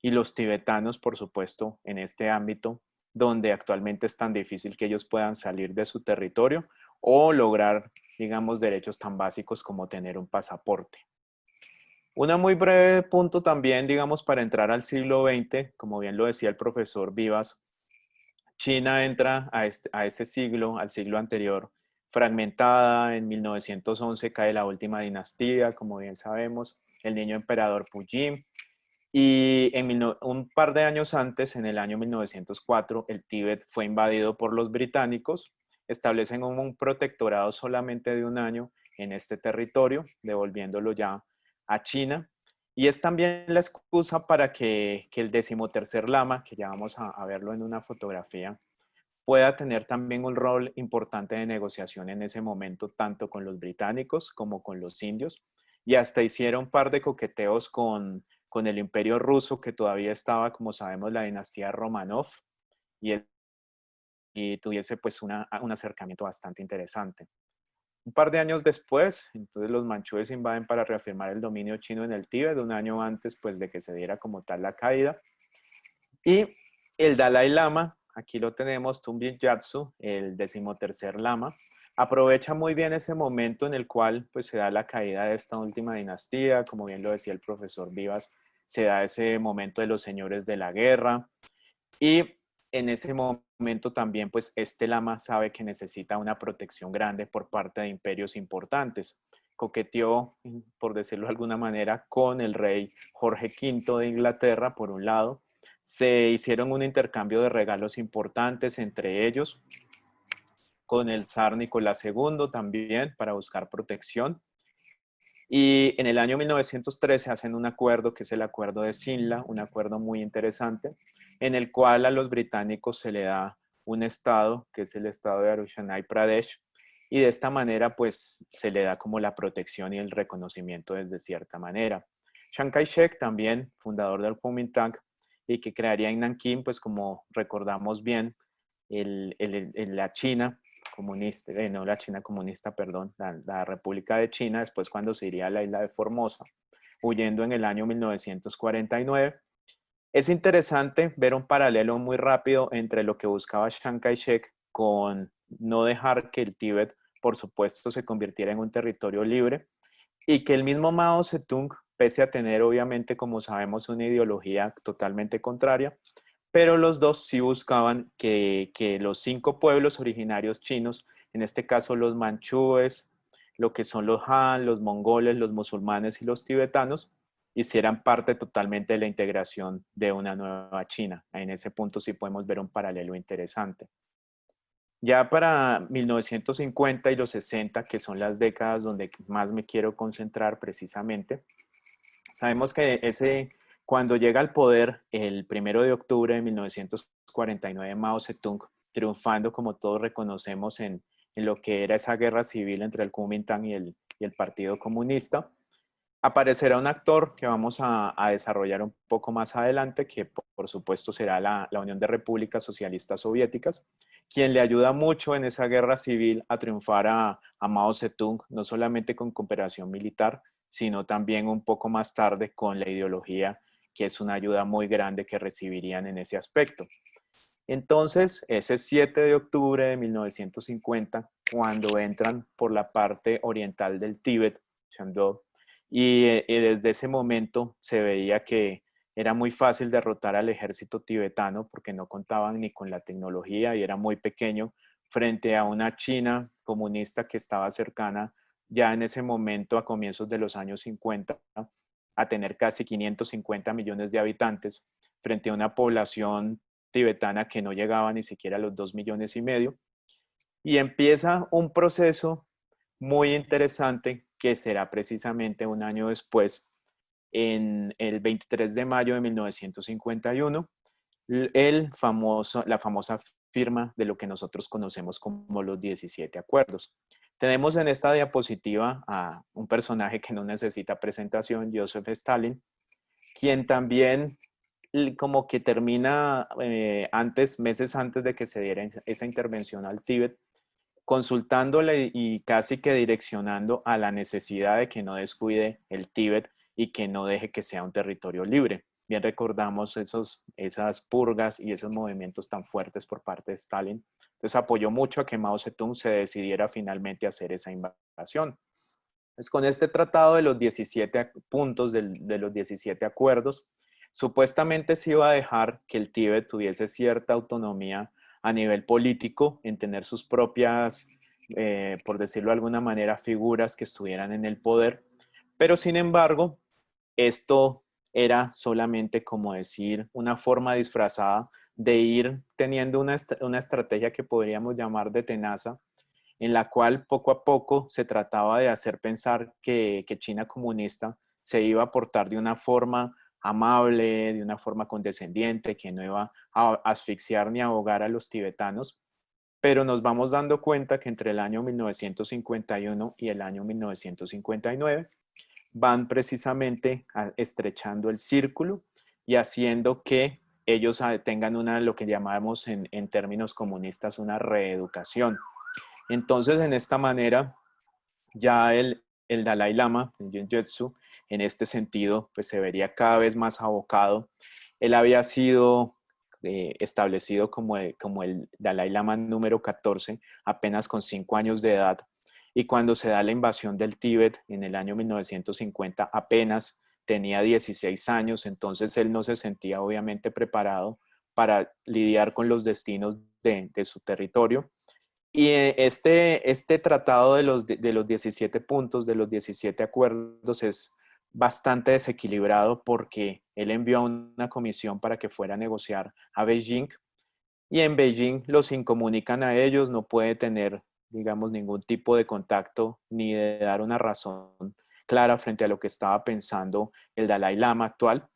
Y los tibetanos, por supuesto, en este ámbito, donde actualmente es tan difícil que ellos puedan salir de su territorio o lograr, digamos, derechos tan básicos como tener un pasaporte. Una muy breve punto también, digamos, para entrar al siglo XX, como bien lo decía el profesor Vivas, China entra a ese siglo, al siglo anterior, fragmentada. En 1911 cae la última dinastía, como bien sabemos, el niño emperador Puyi. Y un par de años antes, en el año 1904, el Tíbet fue invadido por los británicos. Establecen un protectorado solamente de un año en este territorio, devolviéndolo ya a China. Y es también la excusa para que el 13º lama, que ya vamos a verlo en una fotografía, pueda tener también un rol importante de negociación en ese momento, tanto con los británicos como con los indios. Y hasta hicieron un par de coqueteos con el imperio ruso, que todavía estaba, como sabemos, la dinastía Romanov, y tuviese pues un acercamiento bastante interesante. Un par de años después, entonces los manchúes invaden para reafirmar el dominio chino en el Tíbet, un año antes pues de que se diera como tal la caída. Y el Dalai Lama, aquí lo tenemos, Tumbi Gyatso, el 13º lama, aprovecha muy bien ese momento en el cual pues, se da la caída de esta última dinastía, como bien lo decía el profesor Vivas, se da ese momento de los señores de la guerra, y en ese momento también pues este lama sabe que necesita una protección grande por parte de imperios importantes. Coqueteó, por decirlo de alguna manera, con el rey Jorge V de Inglaterra, por un lado. Se hicieron un intercambio de regalos importantes entre ellos, con el zar Nicolás II también, para buscar protección. Y en el año 1913 hacen un acuerdo, que es el acuerdo de Simla, un acuerdo muy interesante, en el cual a los británicos se le da un estado, que es el estado de Arunachal Pradesh, y de esta manera pues se le da como la protección y el reconocimiento desde cierta manera. Chiang Kai-shek, también fundador del Kuomintang, y que crearía en Nankín, pues como recordamos bien, la China comunista, no la China comunista, perdón, la República de China, después cuando se iría a la isla de Formosa, huyendo en el año 1949. Es interesante ver un paralelo muy rápido entre lo que buscaba Chiang Kai-shek con no dejar que el Tíbet, por supuesto, se convirtiera en un territorio libre, y que el mismo Mao Zedong, pese a tener obviamente, como sabemos, una ideología totalmente contraria, pero los dos sí buscaban que los 5 pueblos originarios chinos, en este caso los manchúes, lo que son los Han, los mongoles, los musulmanes y los tibetanos, hicieran parte totalmente de la integración de una nueva China. En ese punto sí podemos ver un paralelo interesante. Ya para 1950 y los 60, que son las décadas donde más me quiero concentrar precisamente, sabemos que cuando llega al poder el 1 de octubre de 1949, 1949 Mao Zedong triunfando, como todos reconocemos, en lo que era esa guerra civil entre el Kuomintang y el Partido Comunista. Aparecerá un actor que vamos a desarrollar un poco más adelante, que por supuesto será la Unión de Repúblicas Socialistas Soviéticas, quien le ayuda mucho en esa guerra civil a triunfar a Mao Zedong, no solamente con cooperación militar, sino también un poco más tarde con la ideología, que es una ayuda muy grande que recibirían en ese aspecto. Entonces, ese 7 de octubre de 1950, cuando entran por la parte oriental del Tíbet, Shandong, y desde ese momento se veía que era muy fácil derrotar al ejército tibetano porque no contaban ni con la tecnología y era muy pequeño frente a una China comunista que estaba cercana ya en ese momento, a comienzos de los años 50, a tener casi 550 millones de habitantes frente a una población tibetana que no llegaba ni siquiera a los 2,5 millones. Y empieza un proceso muy interesante que será precisamente un año después, en el 23 de mayo de 1951, la famosa firma de lo que nosotros conocemos como los 17 acuerdos. Tenemos en esta diapositiva a un personaje que no necesita presentación, Joseph Stalin, quien también como que termina meses antes de que se diera esa intervención al Tíbet, consultándole y casi que direccionando a la necesidad de que no descuide el Tíbet y que no deje que sea un territorio libre. Bien recordamos esas purgas y esos movimientos tan fuertes por parte de Stalin. Entonces apoyó mucho a que Mao Zedong se decidiera finalmente a hacer esa invasión. Pues con este tratado de los 17 puntos, de los 17 acuerdos, supuestamente se iba a dejar que el Tíbet tuviese cierta autonomía a nivel político, en tener sus propias, por decirlo de alguna manera, figuras que estuvieran en el poder, pero sin embargo, esto era solamente, como decir, una forma disfrazada de ir teniendo una estrategia que podríamos llamar de tenaza, en la cual poco a poco se trataba de hacer pensar que China comunista se iba a portar de una forma amable, de una forma condescendiente, que no iba a asfixiar ni ahogar a los tibetanos, pero nos vamos dando cuenta que entre el año 1951 y el año 1959 van precisamente estrechando el círculo y haciendo que ellos tengan lo que llamamos en términos comunistas una reeducación. Entonces, en esta manera, ya el Dalai Lama, el Genjutsu, en este sentido, pues se vería cada vez más abocado. Él había sido establecido como el Dalai Lama número 14, apenas con 5 años de edad. Y cuando se da la invasión del Tíbet en el año 1950, apenas tenía 16 años, entonces él no se sentía obviamente preparado para lidiar con los destinos de su territorio. Y este tratado de los 17 puntos, de los 17 acuerdos, es bastante desequilibrado porque él envió a una comisión para que fuera a negociar a Beijing, y en Beijing los incomunican a ellos, no puede tener, digamos, ningún tipo de contacto ni de dar una razón clara frente a lo que estaba pensando el Dalai Lama actual.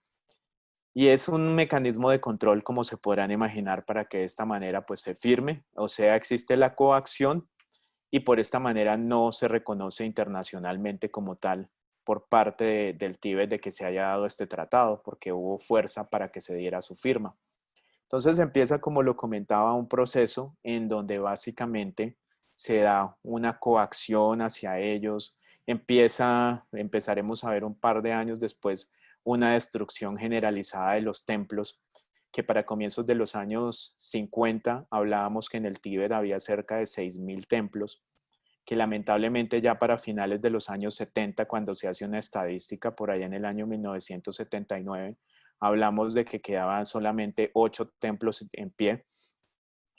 Y es un mecanismo de control, como se podrán imaginar, para que de esta manera pues se firme, o sea, existe la coacción y por esta manera no se reconoce internacionalmente como tal por parte del Tíbet de que se haya dado este tratado, porque hubo fuerza para que se diera su firma. Entonces empieza, como lo comentaba, un proceso en donde básicamente se da una coacción hacia ellos, empezaremos a ver un par de años después una destrucción generalizada de los templos, que para comienzos de los años 50 hablábamos que en el Tíbet había cerca de 6,000 templos, que lamentablemente ya para finales de los años 70, cuando se hace una estadística por allá en el año 1979, hablamos de que quedaban solamente 8 templos en pie,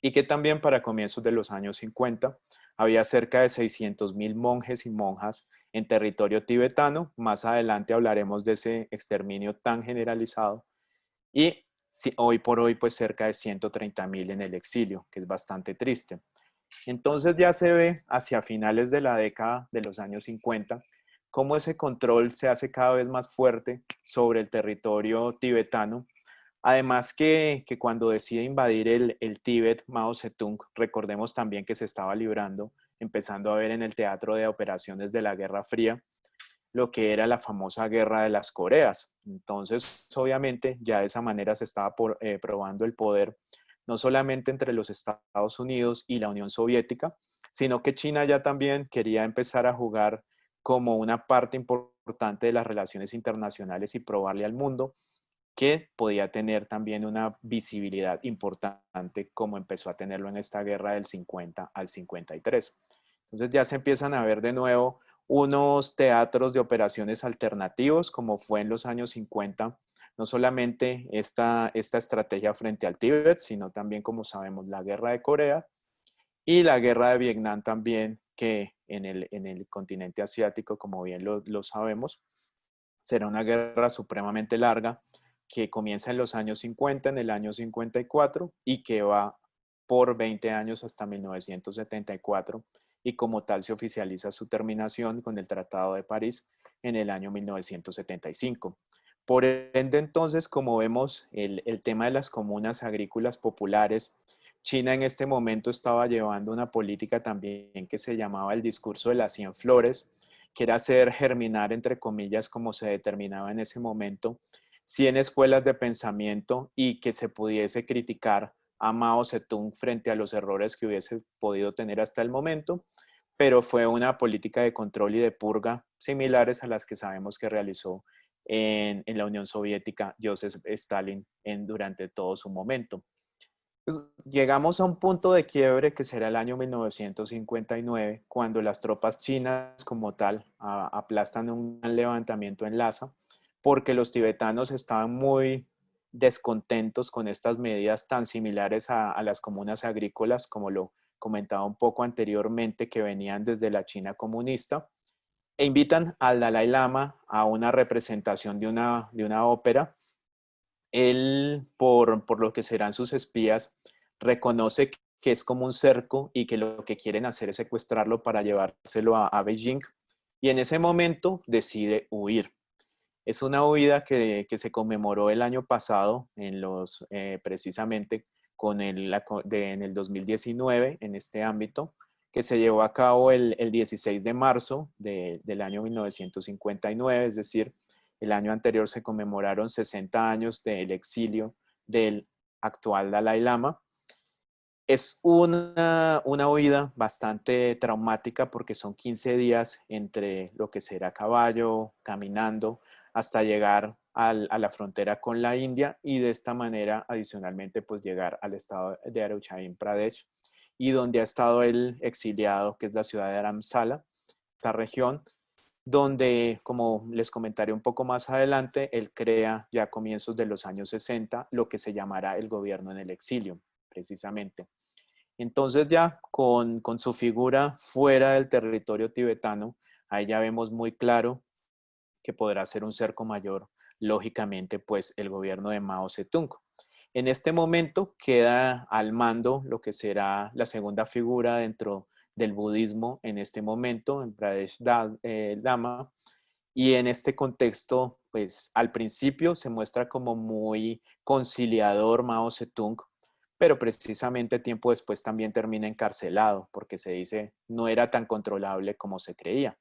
y que también para comienzos de los años 50 había cerca de 600,000 monjes y monjas en territorio tibetano. Más adelante hablaremos de ese exterminio tan generalizado. Y hoy por hoy, pues cerca de 130,000 en el exilio, que es bastante triste. Entonces ya se ve hacia finales de la década de los años 50 cómo ese control se hace cada vez más fuerte sobre el territorio tibetano, Además que cuando decide invadir el Tíbet, Mao Zedong, recordemos también que se estaba librando, empezando a ver en el teatro de operaciones de la Guerra Fría, lo que era la famosa Guerra de las Coreas. Entonces, obviamente, ya de esa manera se estaba probando el poder, no solamente entre los Estados Unidos y la Unión Soviética, sino que China ya también quería empezar a jugar como una parte importante de las relaciones internacionales y probarle al mundo que podía tener también una visibilidad importante como empezó a tenerlo en esta guerra del 50 al 53. Entonces ya se empiezan a ver de nuevo unos teatros de operaciones alternativos, como fue en los años 50, no solamente esta estrategia frente al Tíbet, sino también, como sabemos, la guerra de Corea y la guerra de Vietnam también, que en el continente asiático, como bien lo sabemos, será una guerra supremamente larga que comienza en los años 50, en el año 54, y que va por 20 años hasta 1974, y como tal se oficializa su terminación con el Tratado de París en el año 1975. Por ende, entonces, como vemos, el tema de las comunas agrícolas populares, China en este momento estaba llevando una política también que se llamaba el discurso de las 100 flores, que era hacer germinar, entre comillas, como se determinaba en ese momento, 100 escuelas de pensamiento y que se pudiese criticar a Mao Zedong frente a los errores que hubiese podido tener hasta el momento, pero fue una política de control y de purga similares a las que sabemos que realizó en la Unión Soviética Joseph Stalin durante todo su momento. Pues, llegamos a un punto de quiebre que será el año 1959, cuando las tropas chinas como tal aplastan un levantamiento en Lhasa, porque los tibetanos estaban muy descontentos con estas medidas tan similares a las comunas agrícolas, como lo comentaba un poco anteriormente, que venían desde la China comunista, e invitan al Dalai Lama a una representación de una ópera. Él, por lo que serán sus espías, reconoce que es como un cerco y que lo que quieren hacer es secuestrarlo para llevárselo a Beijing, y en ese momento decide huir. Es una huida que se conmemoró el año pasado, precisamente en el 2019, en este ámbito, que se llevó a cabo el 16 de marzo del año 1959, es decir, el año anterior se conmemoraron 60 años del exilio del actual Dalai Lama. Es una huida bastante traumática porque son 15 días entre lo que será a caballo, caminando, hasta llegar a la frontera con la India, y de esta manera adicionalmente pues llegar al estado de Arunachal Pradesh, y donde ha estado él exiliado, que es la ciudad de Dharamsala, esta región, donde, como les comentaré un poco más adelante, él crea ya a comienzos de los años 60 lo que se llamará el gobierno en el exilio, precisamente. Entonces ya con su figura fuera del territorio tibetano, ahí ya vemos muy claro que podrá ser un cerco mayor, lógicamente, pues el gobierno de Mao Zedong. En este momento queda al mando lo que será la segunda figura dentro del budismo en este momento, en Pradesh Lama, y en este contexto, pues al principio se muestra como muy conciliador Mao Zedong, pero precisamente tiempo después también termina encarcelado porque se dice no era tan controlable como se creía.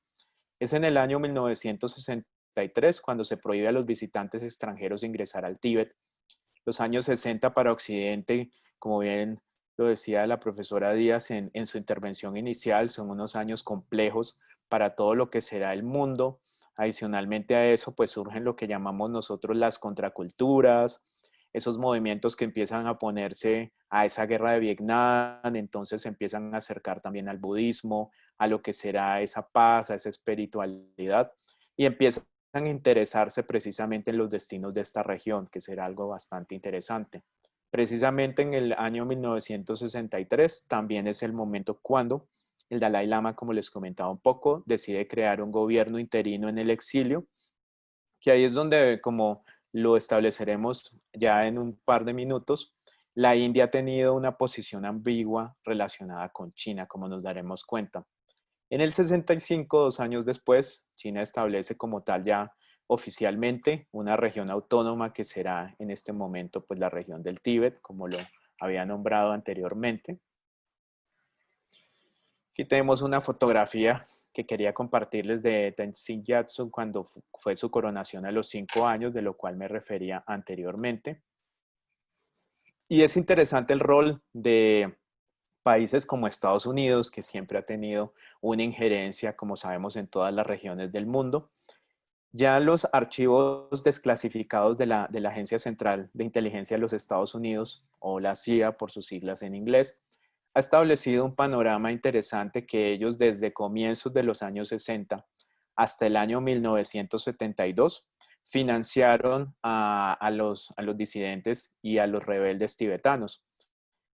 Es en el año 1963 cuando se prohíbe a los visitantes extranjeros ingresar al Tíbet. Los años 60 para Occidente, como bien lo decía la profesora Díaz en su intervención inicial, son unos años complejos para todo lo que será el mundo. Adicionalmente a eso, pues surgen lo que llamamos nosotros las contraculturas, esos movimientos que empiezan a ponerse a esa guerra de Vietnam, entonces se empiezan a acercar también al budismo, a lo que será esa paz, a esa espiritualidad, y empiezan a interesarse precisamente en los destinos de esta región, que será algo bastante interesante. Precisamente en el año 1963 también es el momento cuando el Dalai Lama, como les comentaba un poco, decide crear un gobierno interino en el exilio, que ahí es donde, como lo estableceremos ya en un par de minutos, la India ha tenido una posición ambigua relacionada con China, como nos daremos cuenta. En el 65, 2 años después, China establece como tal ya oficialmente una región autónoma que será en este momento pues la región del Tíbet, como lo había nombrado anteriormente. Aquí tenemos una fotografía que quería compartirles de Tenzin Gyatso cuando fue su coronación a los 5 años, de lo cual me refería anteriormente. Y es interesante el rol de países como Estados Unidos, que siempre ha tenido una injerencia, como sabemos, en todas las regiones del mundo. Ya los archivos desclasificados de la Agencia Central de Inteligencia de los Estados Unidos, o la CIA por sus siglas en inglés, ha establecido un panorama interesante que ellos desde comienzos de los años 60 hasta el año 1972 financiaron a los disidentes y a los rebeldes tibetanos.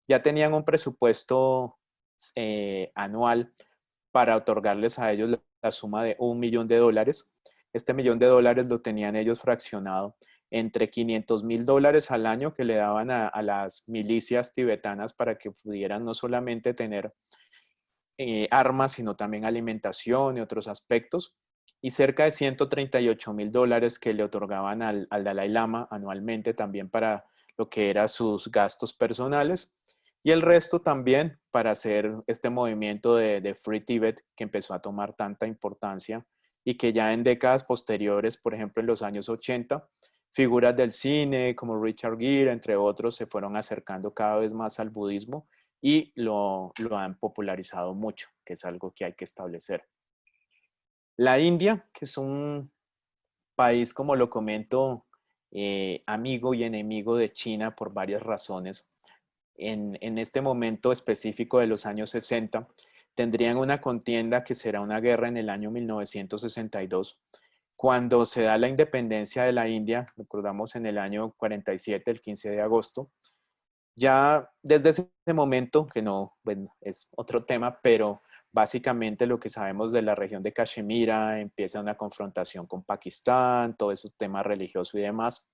Ya tenían un presupuesto anual para otorgarles a ellos la suma de $1 millón. Este $1 millón lo tenían ellos fraccionado entre $500,000 al año que le daban a las milicias tibetanas para que pudieran no solamente tener armas, sino también alimentación y otros aspectos, y cerca de $138,000 que le otorgaban al Dalai Lama anualmente también para lo que eran sus gastos personales, y el resto también para hacer este movimiento de Free Tibet que empezó a tomar tanta importancia y que ya en décadas posteriores, por ejemplo en los años 80, figuras del cine como Richard Gere, entre otros, se fueron acercando cada vez más al budismo y lo han popularizado mucho, que es algo que hay que establecer. La India, que es un país, como lo comento, amigo y enemigo de China por varias razones. En este momento específico de los años 60, tendrían una contienda que será una guerra en el año 1962, cuando se da la independencia de la India, recordamos en el año 47, el 15 de agosto. Ya desde ese momento, que no, bueno, es otro tema, pero básicamente lo que sabemos de la región de Cachemira, empieza una confrontación con Pakistán, todo ese tema religioso y demás.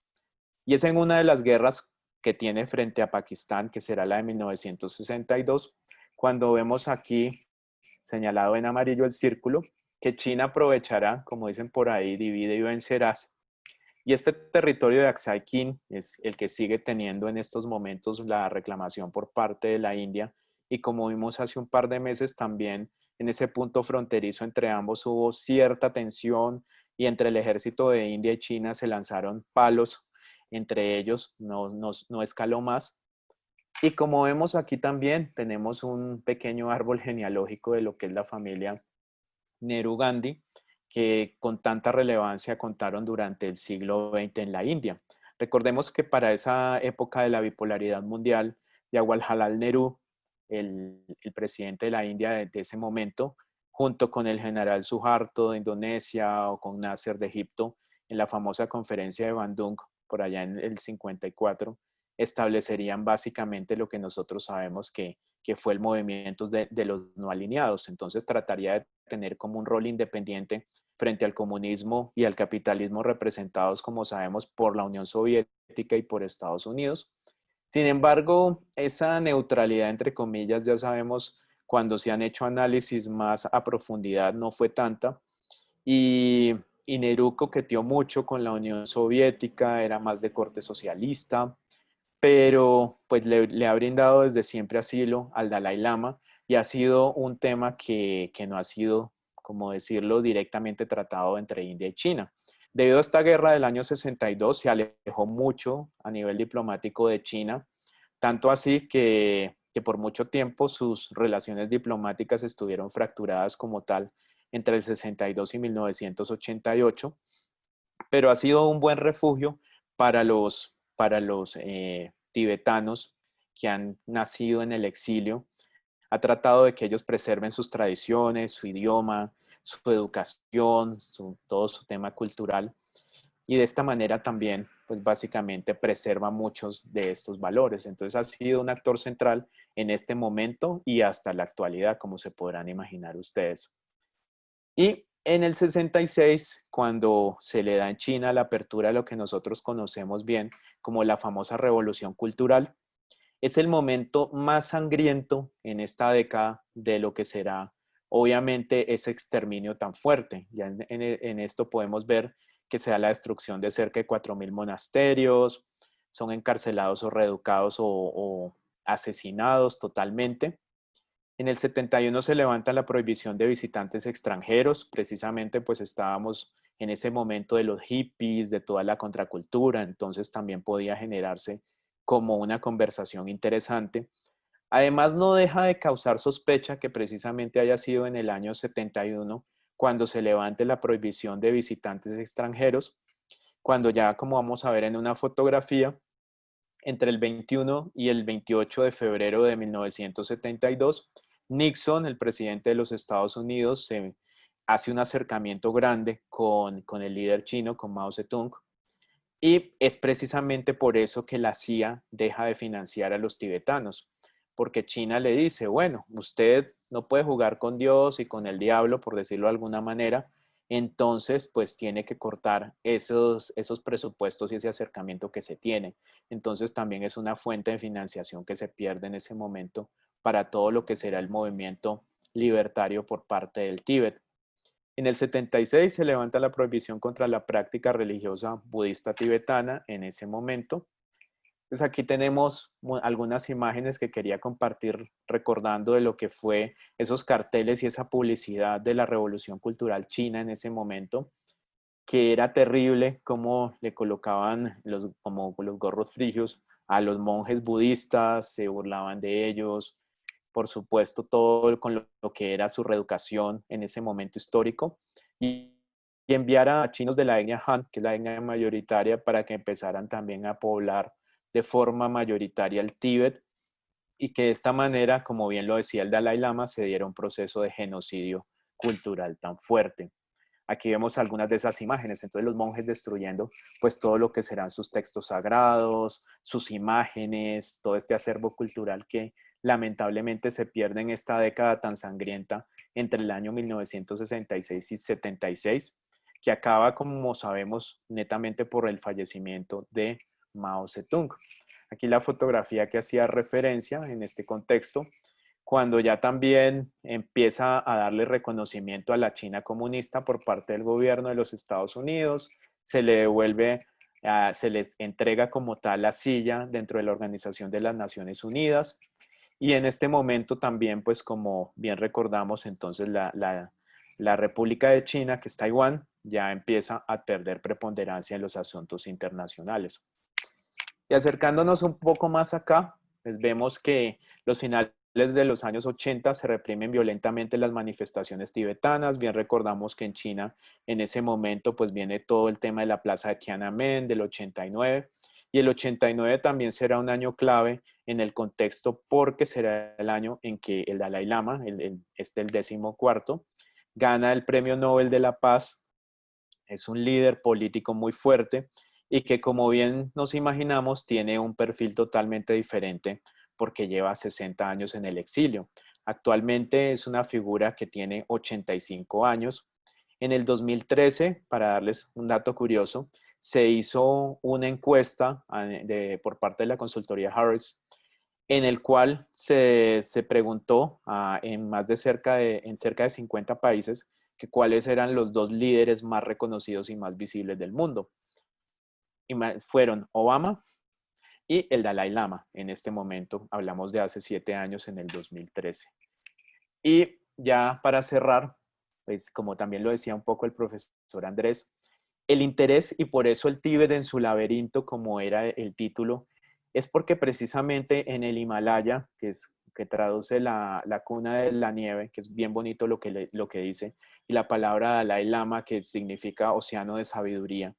Y es en una de las guerras que tiene frente a Pakistán, que será la de 1962, cuando vemos aquí señalado en amarillo el círculo, que China aprovechará, como dicen por ahí, divide y vencerás. Y este territorio de Aksai Chin es el que sigue teniendo en estos momentos la reclamación por parte de la India. Y como vimos hace un par de meses también, en ese punto fronterizo entre ambos hubo cierta tensión y entre el ejército de India y China se lanzaron palos entre ellos, no escaló más. Y como vemos aquí también, tenemos un pequeño árbol genealógico de lo que es la familia Nehru-Gandhi, que con tanta relevancia contaron durante el siglo XX en la India. Recordemos que para esa época de la bipolaridad mundial, Jawaharlal Nehru, el presidente de la India de ese momento, junto con el general Suharto de Indonesia o con Nasser de Egipto, en la famosa conferencia de Bandung, por allá en el 54, establecerían básicamente lo que nosotros sabemos que fue el movimiento de los no alineados. Entonces trataría de tener como un rol independiente frente al comunismo y al capitalismo representados, como sabemos, por la Unión Soviética y por Estados Unidos. Sin embargo, esa neutralidad, entre comillas, ya sabemos, cuando se han hecho análisis más a profundidad, no fue tanta. Y Nehru coqueteó mucho con la Unión Soviética, era más de corte socialista, pero pues le ha brindado desde siempre asilo al Dalai Lama y ha sido un tema que no ha sido, como decirlo, directamente tratado entre India y China. Debido a esta guerra del año 62 se alejó mucho a nivel diplomático de China, tanto así que por mucho tiempo sus relaciones diplomáticas estuvieron fracturadas como tal entre el 62 y 1988, pero ha sido un buen refugio para los tibetanos que han nacido en el exilio. Ha tratado de que ellos preserven sus tradiciones, su idioma, su educación, todo su tema cultural. Y de esta manera también, pues básicamente preserva muchos de estos valores. Entonces ha sido un actor central en este momento y hasta la actualidad, como se podrán imaginar ustedes. Y en el 66, cuando se le da en China la apertura a lo que nosotros conocemos bien como la famosa revolución cultural, es el momento más sangriento en esta década de lo que será, obviamente, ese exterminio tan fuerte. Ya en esto podemos ver que se da la destrucción de cerca de 4.000 monasterios, son encarcelados o reeducados o asesinados totalmente. En el 71 se levanta la prohibición de visitantes extranjeros, precisamente pues estábamos en ese momento de los hippies, de toda la contracultura, entonces también podía generarse como una conversación interesante. Además, no deja de causar sospecha que precisamente haya sido en el año 71 cuando se levante la prohibición de visitantes extranjeros, cuando ya, como vamos a ver en una fotografía, entre el 21 y el 28 de febrero de 1972, Nixon, el presidente de los Estados Unidos, se hace un acercamiento grande con el líder chino, con Mao Zedong, y es precisamente por eso que la CIA deja de financiar a los tibetanos, porque China le dice, bueno, usted no puede jugar con Dios y con el diablo, por decirlo de alguna manera, entonces pues tiene que cortar esos presupuestos y ese acercamiento que se tiene. Entonces también es una fuente de financiación que se pierde en ese momento para todo lo que será el movimiento libertario por parte del Tíbet. En el 76 se levanta la prohibición contra la práctica religiosa budista tibetana en ese momento. Pues aquí tenemos algunas imágenes que quería compartir recordando de lo que fue esos carteles y esa publicidad de la Revolución Cultural China en ese momento, que era terrible cómo le colocaban como los gorros frigios a los monjes budistas, se burlaban de ellos, por supuesto todo con lo que era su reeducación en ese momento histórico, y enviar a chinos de la etnia Han, que es la etnia mayoritaria, para que empezaran también a poblar de forma mayoritaria el Tíbet, y que de esta manera, como bien lo decía el Dalai Lama, se diera un proceso de genocidio cultural tan fuerte. Aquí vemos algunas de esas imágenes, entonces los monjes destruyendo pues todo lo que serán sus textos sagrados, sus imágenes, todo este acervo cultural que lamentablemente se pierde en esta década tan sangrienta entre el año 1966 y 76, que acaba, como sabemos, netamente por el fallecimiento de Mao Zedong. Aquí la fotografía que hacía referencia en este contexto, cuando ya también empieza a darle reconocimiento a la China comunista por parte del gobierno de los Estados Unidos, se le devuelve, se les entrega como tal la silla dentro de la Organización de las Naciones Unidas, y en este momento también, pues como bien recordamos, entonces la República de China, que es Taiwán, ya empieza a perder preponderancia en los asuntos internacionales. Y acercándonos un poco más acá, pues vemos que los finales de los años 80 se reprimen violentamente las manifestaciones tibetanas. Bien recordamos que en China en ese momento pues viene todo el tema de la plaza de Tiananmen del 89, y el 89 también será un año clave en el contexto porque será el año en que el Dalai Lama, el 14º, gana el Premio Nobel de la Paz. Es un líder político muy fuerte y que, como bien nos imaginamos, tiene un perfil totalmente diferente porque lleva 60 años en el exilio. Actualmente es una figura que tiene 85 años. En el 2013, para darles un dato curioso, se hizo una encuesta por parte de la consultoría Harris, en el cual se preguntó en cerca de 50 países que cuáles eran los 2 líderes más reconocidos y más visibles del mundo. Y fueron Obama y el Dalai Lama. En este momento hablamos de hace 7 años, en el 2013. Y ya para cerrar, pues como también lo decía un poco el profesor Andrés, el interés, y por eso el Tíbet en su laberinto, como era el título, es porque precisamente en el Himalaya, que traduce la cuna de la nieve, que es bien bonito lo que dice, y la palabra Dalai Lama, que significa océano de sabiduría.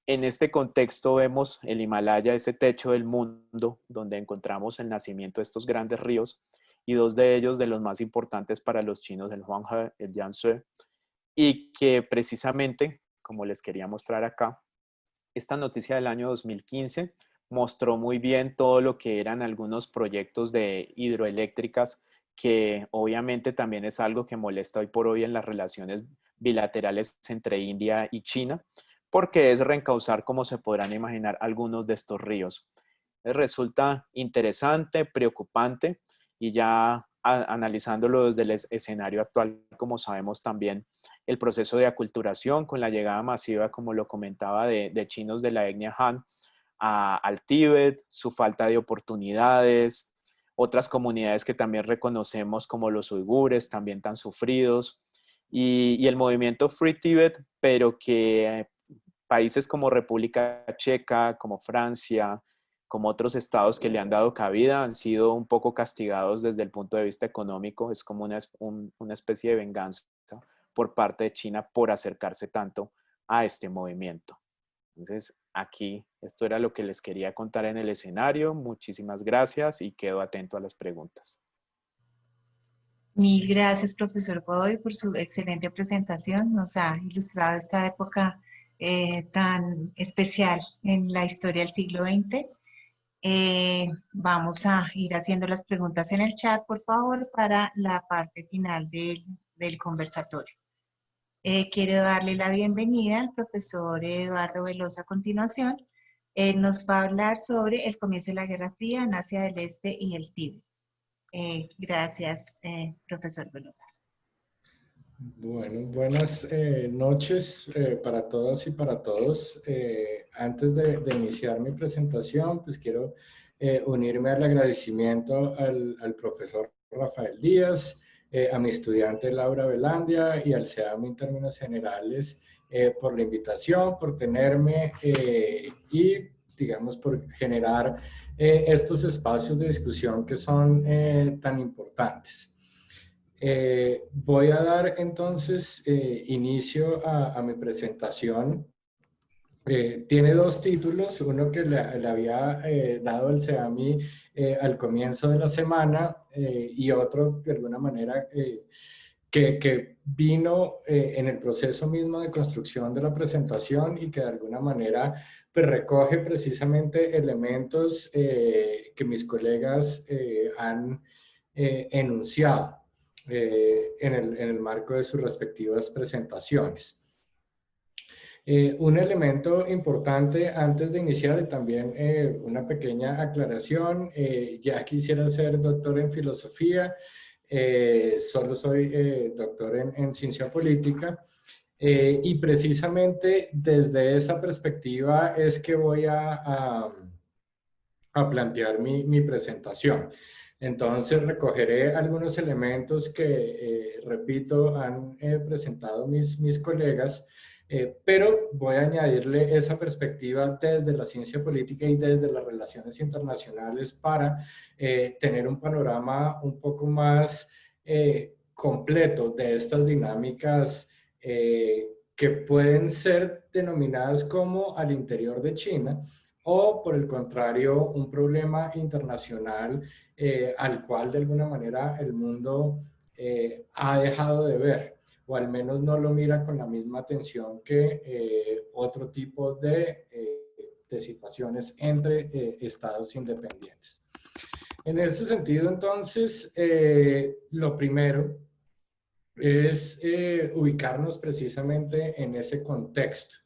En este contexto vemos el Himalaya, ese techo del mundo, donde encontramos el nacimiento de estos grandes ríos, y 2 de ellos, de los más importantes para los chinos, el Huanghe, el Yangtze, y que precisamente, como les quería mostrar acá, esta noticia del año 2015 mostró muy bien todo lo que eran algunos proyectos de hidroeléctricas, que obviamente también es algo que molesta hoy por hoy en las relaciones bilaterales entre India y China, porque es reencauzar, como se podrán imaginar, algunos de estos ríos. Resulta interesante, preocupante, y ya analizándolo desde el escenario actual, como sabemos también, el proceso de aculturación con la llegada masiva, como lo comentaba, de chinos de la etnia Han al Tíbet, su falta de oportunidades, otras comunidades que también reconocemos como los uigures, también tan sufridos, y el movimiento Free Tibet, pero que países como República Checa, como Francia, como otros estados que le han dado cabida, han sido un poco castigados desde el punto de vista económico. Es como una especie de venganza por parte de China por acercarse tanto a este movimiento. Entonces, aquí, esto era lo que les quería contar en el escenario. Muchísimas gracias y quedo atento a las preguntas. Mil gracias, profesor Godoy, por su excelente presentación. Nos ha ilustrado esta época tan especial en la historia del siglo XX. Vamos a ir haciendo las preguntas en el chat, por favor, para la parte final del conversatorio. Quiero darle la bienvenida al profesor Eduardo Velosa a continuación. Él nos va a hablar sobre el comienzo de la Guerra Fría en Asia del Este y el Tíbet. Gracias, profesor Velosa. Bueno, buenas noches para todas y para todos. Antes de iniciar mi presentación, pues quiero unirme al agradecimiento al profesor Rafael Díaz, a mi estudiante Laura Velandia y al SEAM en términos generales por la invitación, por tenerme y, digamos, por generar estos espacios de discusión que son tan importantes. Voy a dar entonces inicio a mi presentación. Tiene dos títulos, uno que le había dado el SEAMI al comienzo de la semana y otro de alguna manera que vino en el proceso mismo de construcción de la presentación y que de alguna manera pues, recoge precisamente elementos que mis colegas han enunciado en el marco de sus respectivas presentaciones. Un elemento importante antes de iniciar y también una pequeña aclaración, ya quisiera ser doctor en filosofía, solo soy doctor en ciencia política y precisamente desde esa perspectiva es que voy a plantear mi presentación. Entonces recogeré algunos elementos que, repito, han presentado mis colegas, pero voy a añadirle esa perspectiva desde la ciencia política y desde las relaciones internacionales para tener un panorama un poco más completo de estas dinámicas que pueden ser denominadas como al interior de China, o por el contrario, un problema internacional al cual de alguna manera el mundo ha dejado de ver, o al menos no lo mira con la misma atención que otro tipo de situaciones entre estados independientes. En ese sentido, entonces, lo primero es ubicarnos precisamente en ese contexto.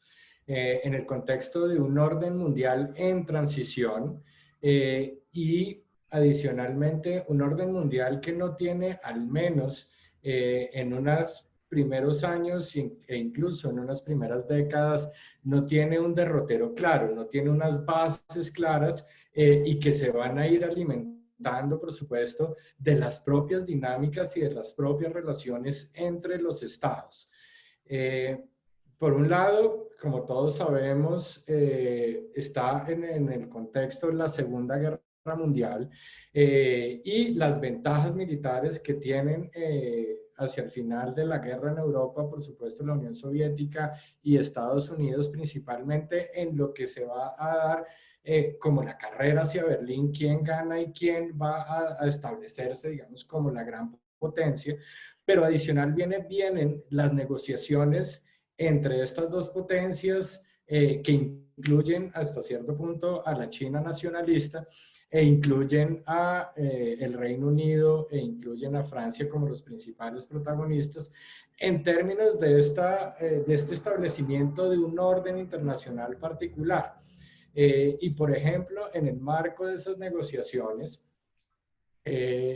En el contexto de un orden mundial en transición y adicionalmente un orden mundial que no tiene al menos en unos primeros años e incluso en unas primeras décadas no tiene un derrotero claro, no tiene unas bases claras y que se van a ir alimentando, por supuesto, de las propias dinámicas y de las propias relaciones entre los estados. Por un lado, como todos sabemos, está en el contexto de la Segunda Guerra Mundial y las ventajas militares que tienen hacia el final de la guerra en Europa, por supuesto la Unión Soviética y Estados Unidos, principalmente en lo que se va a dar como la carrera hacia Berlín, quién gana y quién va a establecerse, digamos, como la gran potencia, pero adicional vienen las negociaciones entre estas dos potencias que incluyen hasta cierto punto a la China nacionalista e incluyen a el Reino Unido e incluyen a Francia como los principales protagonistas en términos de este establecimiento de un orden internacional particular. Y por ejemplo, en el marco de esas negociaciones,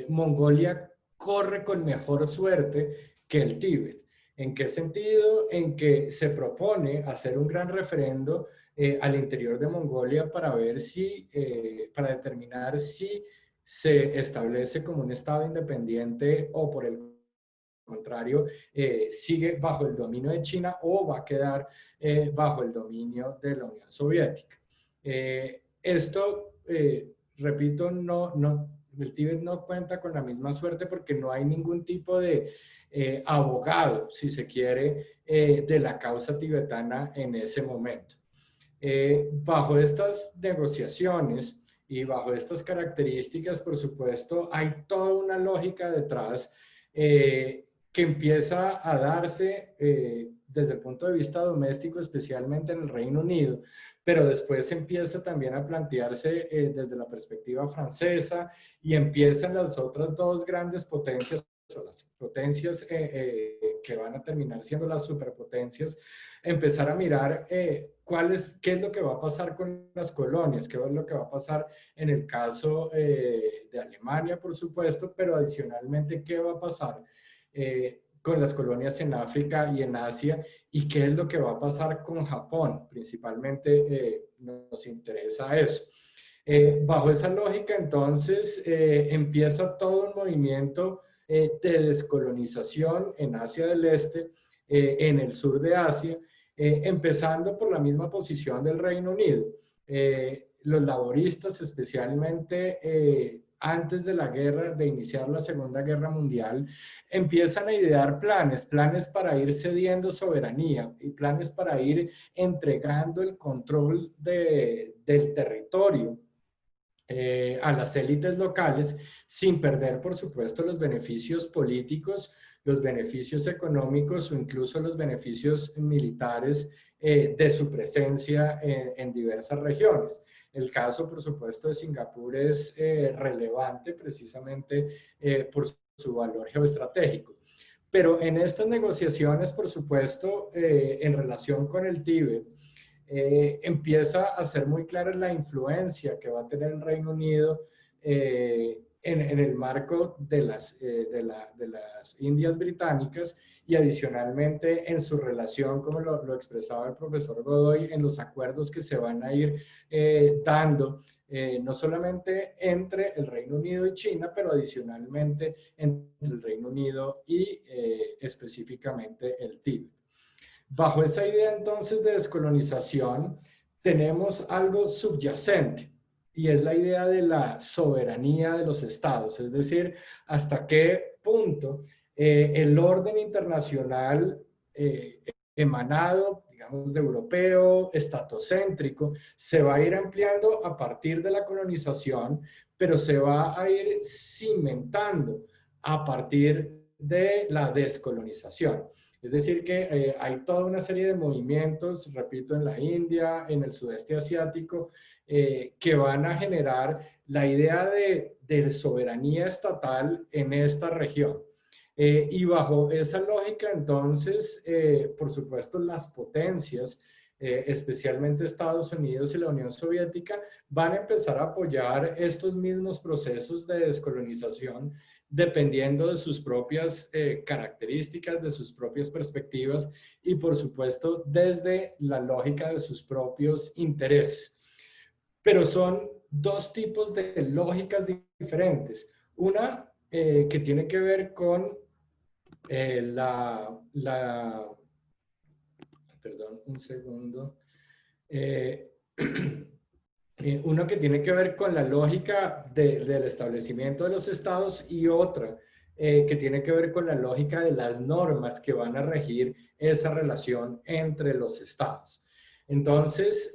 Mongolia corre con mejor suerte que el Tíbet. ¿En qué sentido? En que se propone hacer un gran referendo al interior de Mongolia para ver si, para determinar si se establece como un estado independiente o por el contrario, sigue bajo el dominio de China o va a quedar bajo el dominio de la Unión Soviética. Repito, el Tíbet no cuenta con la misma suerte porque no hay ningún tipo de abogado, si se quiere, de la causa tibetana en ese momento. Bajo estas negociaciones y bajo estas características, por supuesto, hay toda una lógica detrás que empieza a darse desde el punto de vista doméstico, especialmente en el Reino Unido, pero después empieza también a plantearse desde la perspectiva francesa y empiezan las otras dos grandes potencias, o las potencias que van a terminar siendo las superpotencias, empezar a mirar qué es lo que va a pasar con las colonias, qué es lo que va a pasar en el caso de Alemania, por supuesto, pero adicionalmente qué va a pasar con las colonias en África y en Asia, y qué es lo que va a pasar con Japón. Principalmente nos interesa eso. Bajo esa lógica, entonces, empieza todo un movimiento de descolonización en Asia del Este, en el sur de Asia, empezando por la misma posición del Reino Unido. Los laboristas, especialmente antes de la guerra, de iniciar la Segunda Guerra Mundial, empiezan a idear planes para ir cediendo soberanía y planes para ir entregando el control del territorio a las élites locales, sin perder, por supuesto, los beneficios políticos, los beneficios económicos o incluso los beneficios militares de su presencia en diversas regiones. El caso, por supuesto, de Singapur es relevante precisamente por su valor geoestratégico. Pero en estas negociaciones, por supuesto, en relación con el Tíbet, empieza a ser muy clara la influencia que va a tener el Reino Unido en el marco de las Indias británicas y adicionalmente en su relación, como lo expresaba el profesor Godoy, en los acuerdos que se van a ir dando, no solamente entre el Reino Unido y China, pero adicionalmente entre el Reino Unido y específicamente el Tíbet. Bajo esa idea entonces de descolonización, tenemos algo subyacente y es la idea de la soberanía de los estados, es decir, hasta qué punto el orden internacional emanado, digamos, de europeo, estatocéntrico, se va a ir ampliando a partir de la colonización, pero se va a ir cimentando a partir de la descolonización. Es decir, que hay toda una serie de movimientos, repito, en la India, en el sudeste asiático, que van a generar la idea de soberanía estatal en esta región. Y bajo esa lógica, entonces, por supuesto, las potencias, especialmente Estados Unidos y la Unión Soviética, van a empezar a apoyar estos mismos procesos de descolonización dependiendo de sus propias características, de sus propias perspectivas y, por supuesto, desde la lógica de sus propios intereses. Pero son dos tipos de lógicas diferentes. Una que tiene que ver con perdón, un segundo. Uno que tiene que ver con la lógica del establecimiento de los estados y otra que tiene que ver con la lógica de las normas que van a regir esa relación entre los estados. Entonces,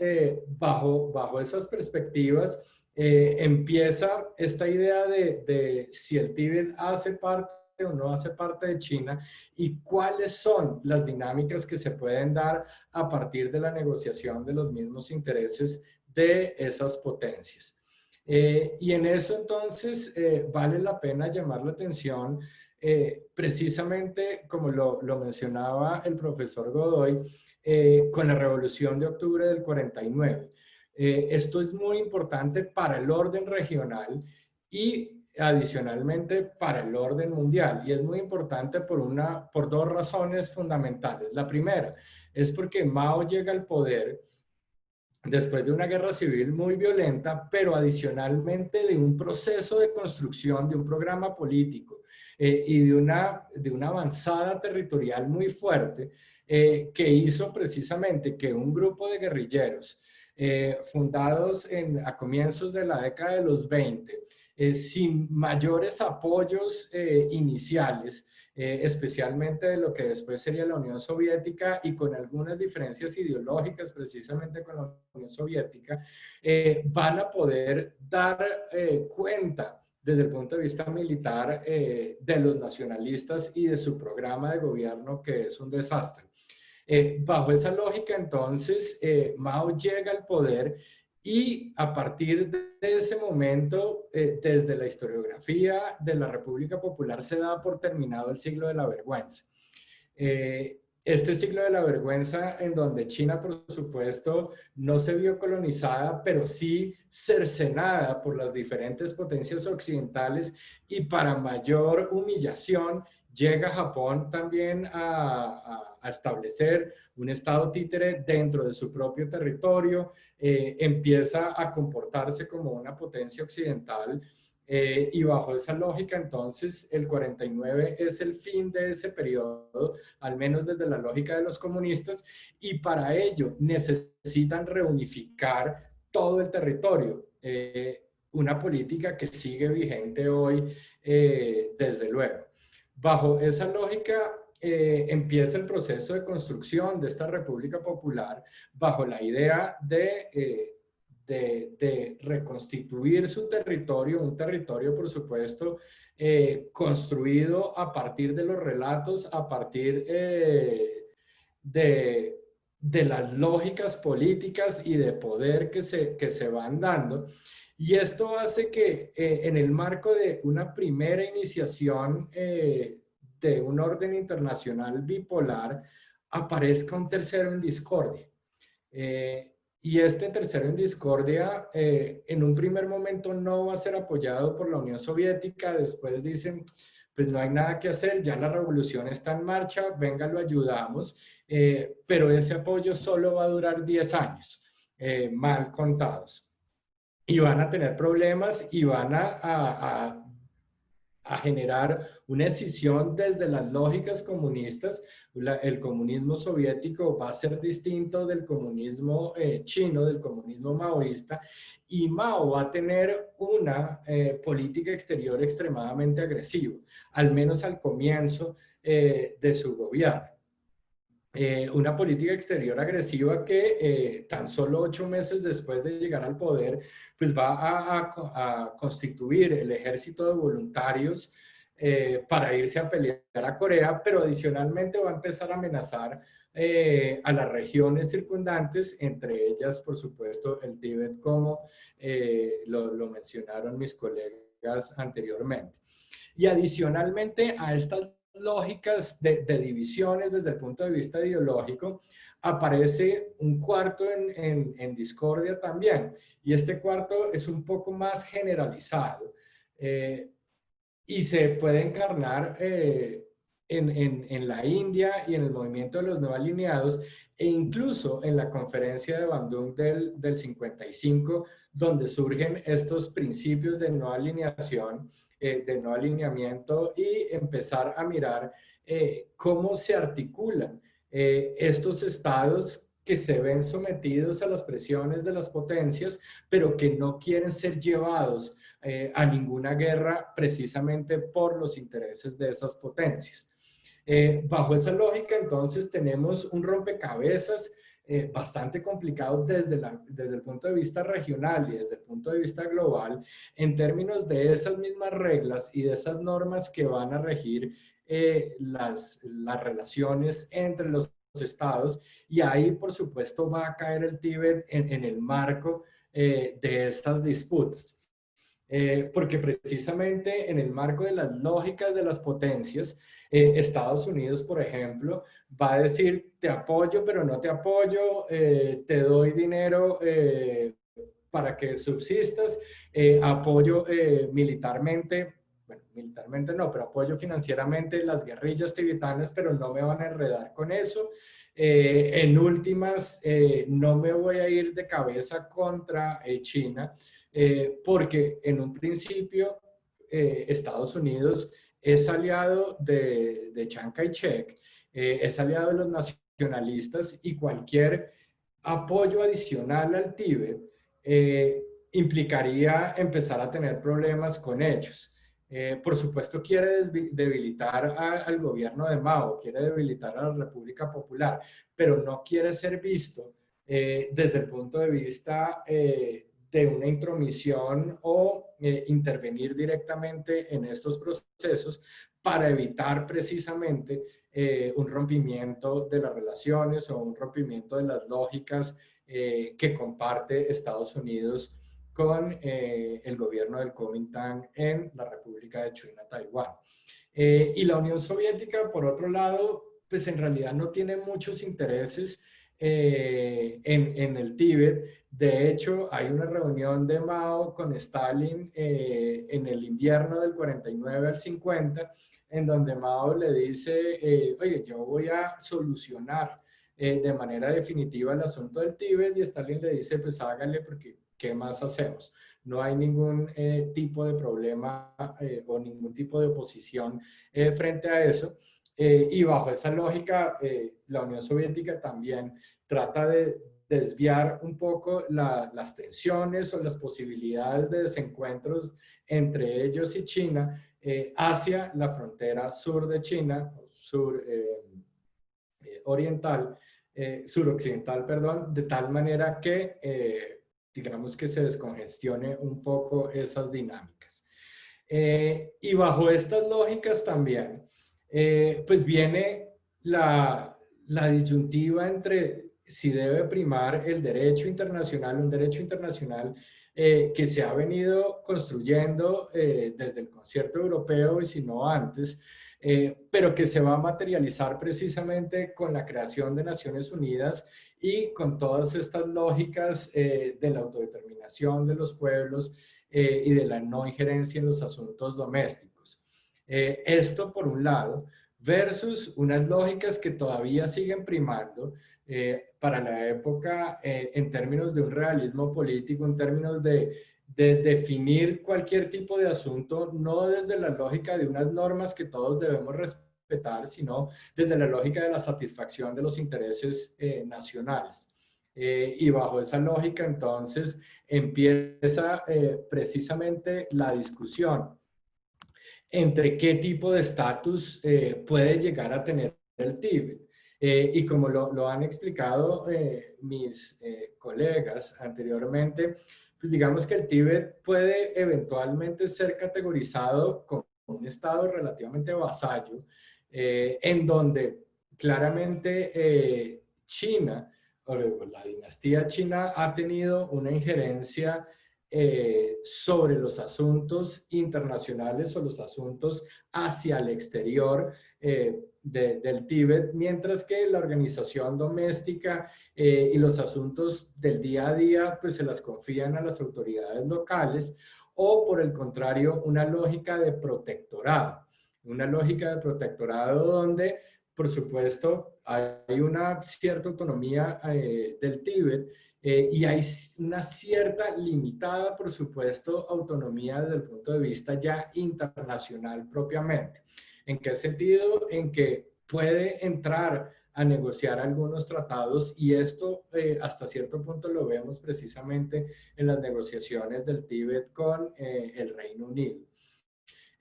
bajo esas perspectivas, empieza esta idea de si el Tíbet hace parte o no hace parte de China y cuáles son las dinámicas que se pueden dar a partir de la negociación de los mismos intereses de esas potencias. Y en eso entonces vale la pena llamar la atención precisamente como lo mencionaba el profesor Godoy con la Revolución de Octubre del 49. Esto es muy importante para el orden regional y adicionalmente para el orden mundial. Y es muy importante por dos razones fundamentales. La primera es porque Mao llega al poder después de una guerra civil muy violenta, pero adicionalmente de un proceso de construcción de un programa político y de una avanzada territorial muy fuerte que hizo precisamente que un grupo de guerrilleros fundados a comienzos de la década de los 20, sin mayores apoyos iniciales, especialmente de lo que después sería la Unión Soviética y con algunas diferencias ideológicas precisamente con la Unión Soviética, van a poder dar cuenta desde el punto de vista militar de los nacionalistas y de su programa de gobierno, que es un desastre. Bajo esa lógica, entonces, Mao llega al poder y a partir de ese momento, desde la historiografía de la República Popular, se da por terminado el siglo de la vergüenza. Este siglo de la vergüenza en donde China, por supuesto, no se vio colonizada, pero sí cercenada por las diferentes potencias occidentales y para mayor humillación, llega Japón también a establecer un estado títere dentro de su propio territorio, empieza a comportarse como una potencia occidental y bajo esa lógica entonces el 49 es el fin de ese periodo, al menos desde la lógica de los comunistas, y para ello necesitan reunificar todo el territorio. Una política que sigue vigente hoy desde luego. Bajo esa lógica empieza el proceso de construcción de esta República Popular bajo la idea de reconstituir su territorio, un territorio por supuesto construido a partir de los relatos, a partir de las lógicas políticas y de poder que se van dando. Y esto hace que en el marco de una primera iniciación de un orden internacional bipolar, aparezca un tercero en discordia. Y este tercero en discordia, en un primer momento no va a ser apoyado por la Unión Soviética, después dicen, pues no hay nada que hacer, ya la revolución está en marcha, venga, lo ayudamos, pero ese apoyo solo va a durar 10 años, mal contados. Y van a tener problemas y van a generar una escisión desde las lógicas comunistas. El comunismo soviético va a ser distinto del comunismo chino, del comunismo maoísta, y Mao va a tener una política exterior extremadamente agresiva, al menos al comienzo de su gobierno. Una política exterior agresiva que tan solo 8 meses después de llegar al poder, pues va a constituir el ejército de voluntarios para irse a pelear a Corea, pero adicionalmente va a empezar a amenazar a las regiones circundantes, entre ellas, por supuesto, el Tíbet, como lo mencionaron mis colegas anteriormente. Y adicionalmente a estas lógicas de divisiones desde el punto de vista ideológico, aparece un cuarto en discordia también. Y este cuarto es un poco más generalizado y se puede encarnar en la India y en el movimiento de los no alineados e incluso en la conferencia de Bandung del 55, donde surgen estos principios de no alineación, de no alineamiento y empezar a mirar cómo se articulan estos estados que se ven sometidos a las presiones de las potencias, pero que no quieren ser llevados a ninguna guerra precisamente por los intereses de esas potencias. Bajo esa lógica, entonces, tenemos un rompecabezas bastante complicado desde el punto de vista regional y desde el punto de vista global, en términos de esas mismas reglas y de esas normas que van a regir las relaciones entre los estados, y ahí, por supuesto, va a caer el Tíbet en el marco de estas disputas. Porque precisamente en el marco de las lógicas de las potencias, Estados Unidos, por ejemplo, va a decir, te apoyo, pero no te apoyo, te doy dinero, para que subsistas, apoyo militarmente, bueno, militarmente no, pero apoyo financieramente las guerrillas tibetanas, pero no me van a enredar con eso. En últimas, no me voy a ir de cabeza contra China, porque en un principio Estados Unidos es aliado de Chiang Kai-shek, es aliado de los nacionalistas, y cualquier apoyo adicional al Tíbet implicaría empezar a tener problemas con ellos. Por supuesto quiere debilitar al gobierno de Mao, quiere debilitar a la República Popular, pero no quiere ser visto desde el punto de vista de una intromisión o intervenir directamente en estos procesos para evitar precisamente un rompimiento de las relaciones o un rompimiento de las lógicas que comparte Estados Unidos con el gobierno del Kuomintang en la República de China, Taiwán. Y la Unión Soviética, por otro lado, pues en realidad no tiene muchos intereses en el Tíbet. De hecho, hay una reunión de Mao con Stalin en el invierno del 49 al 50, en donde Mao le dice, oye, yo voy a solucionar de manera definitiva el asunto del Tíbet, y Stalin le dice, pues hágale, porque ¿qué más hacemos? No hay ningún tipo de problema o ningún tipo de oposición frente a eso. Y bajo esa lógica, la Unión Soviética también trata de desviar un poco las tensiones o las posibilidades de desencuentros entre ellos y China hacia la frontera sur de China, suroccidental, perdón, de tal manera que digamos que se descongestione un poco esas dinámicas. Y bajo estas lógicas también, pues viene la disyuntiva entre si debe primar el derecho internacional, un derecho internacional que se ha venido construyendo desde el concierto europeo y si no antes, pero que se va a materializar precisamente con la creación de Naciones Unidas y con todas estas lógicas de la autodeterminación de los pueblos y de la no injerencia en los asuntos domésticos. Esto por un lado, versus unas lógicas que todavía siguen primando para la época en términos de un realismo político, en términos de definir cualquier tipo de asunto, no desde la lógica de unas normas que todos debemos respetar, sino desde la lógica de la satisfacción de los intereses nacionales. Y bajo esa lógica, entonces, empieza precisamente la discusión entre qué tipo de estatus puede llegar a tener el Tíbet. Y como lo han explicado mis colegas anteriormente, pues digamos que el Tíbet puede eventualmente ser categorizado como un estado relativamente vasallo, en donde claramente China, o la dinastía china, ha tenido una injerencia sobre los asuntos internacionales o los asuntos hacia el exterior del Tíbet, mientras que la organización doméstica y los asuntos del día a día pues se las confían a las autoridades locales, o por el contrario una lógica de protectorado donde por supuesto hay una cierta autonomía del Tíbet, y hay una cierta limitada, por supuesto, autonomía desde el punto de vista ya internacional propiamente. ¿En qué sentido? En que puede entrar a negociar algunos tratados, y esto hasta cierto punto lo vemos precisamente en las negociaciones del Tíbet con el Reino Unido.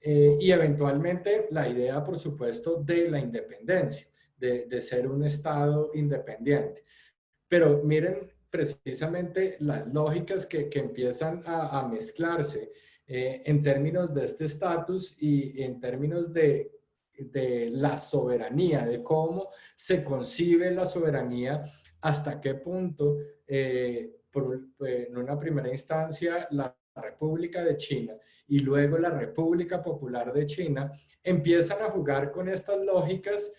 Y eventualmente la idea, por supuesto, de la independencia, de ser un Estado independiente. Pero miren precisamente las lógicas que empiezan a mezclarse en términos de este estatus y en términos de la soberanía, de cómo se concibe la soberanía, hasta qué punto, en una primera instancia, la República de China y luego la República Popular de China empiezan a jugar con estas lógicas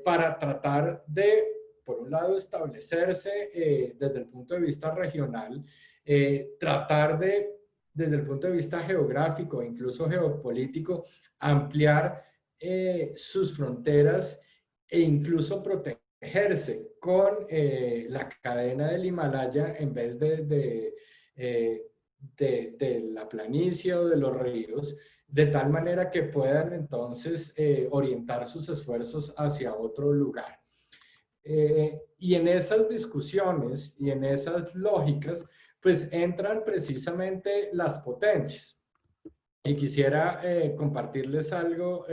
para tratar de, por un lado, establecerse desde el punto de vista regional tratar de, desde el punto de vista geográfico e incluso geopolítico, ampliar sus fronteras e incluso protegerse con la cadena del Himalaya en vez de la planicie o de los ríos, de tal manera que puedan entonces orientar sus esfuerzos hacia otro lugar. Y en esas discusiones y en esas lógicas, pues entran precisamente las potencias. Y quisiera compartirles algo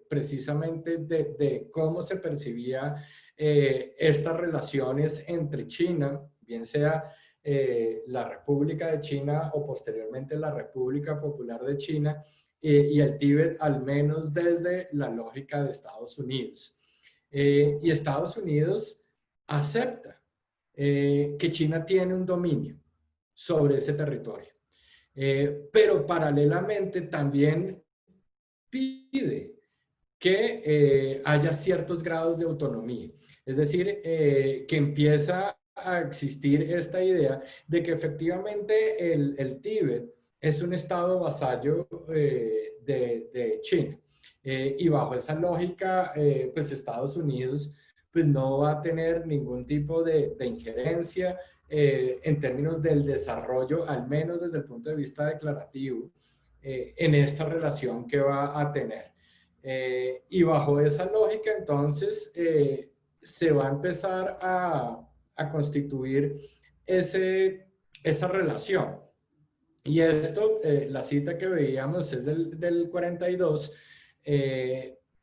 precisamente de cómo se percibía estas relaciones entre China, bien sea la República de China o posteriormente la República Popular de China y el Tíbet, al menos desde la lógica de Estados Unidos. Y Estados Unidos acepta que China tiene un dominio sobre ese territorio. Pero paralelamente también pide que haya ciertos grados de autonomía. Es decir, que empieza a existir esta idea de que efectivamente el Tíbet es un estado vasallo de China. Y bajo esa lógica, pues Estados Unidos pues no va a tener ningún tipo de injerencia en términos del desarrollo, al menos desde el punto de vista declarativo, en esta relación que va a tener. Y bajo esa lógica, entonces, se va a empezar a constituir esa relación. Y esto, la cita que veíamos es del 42,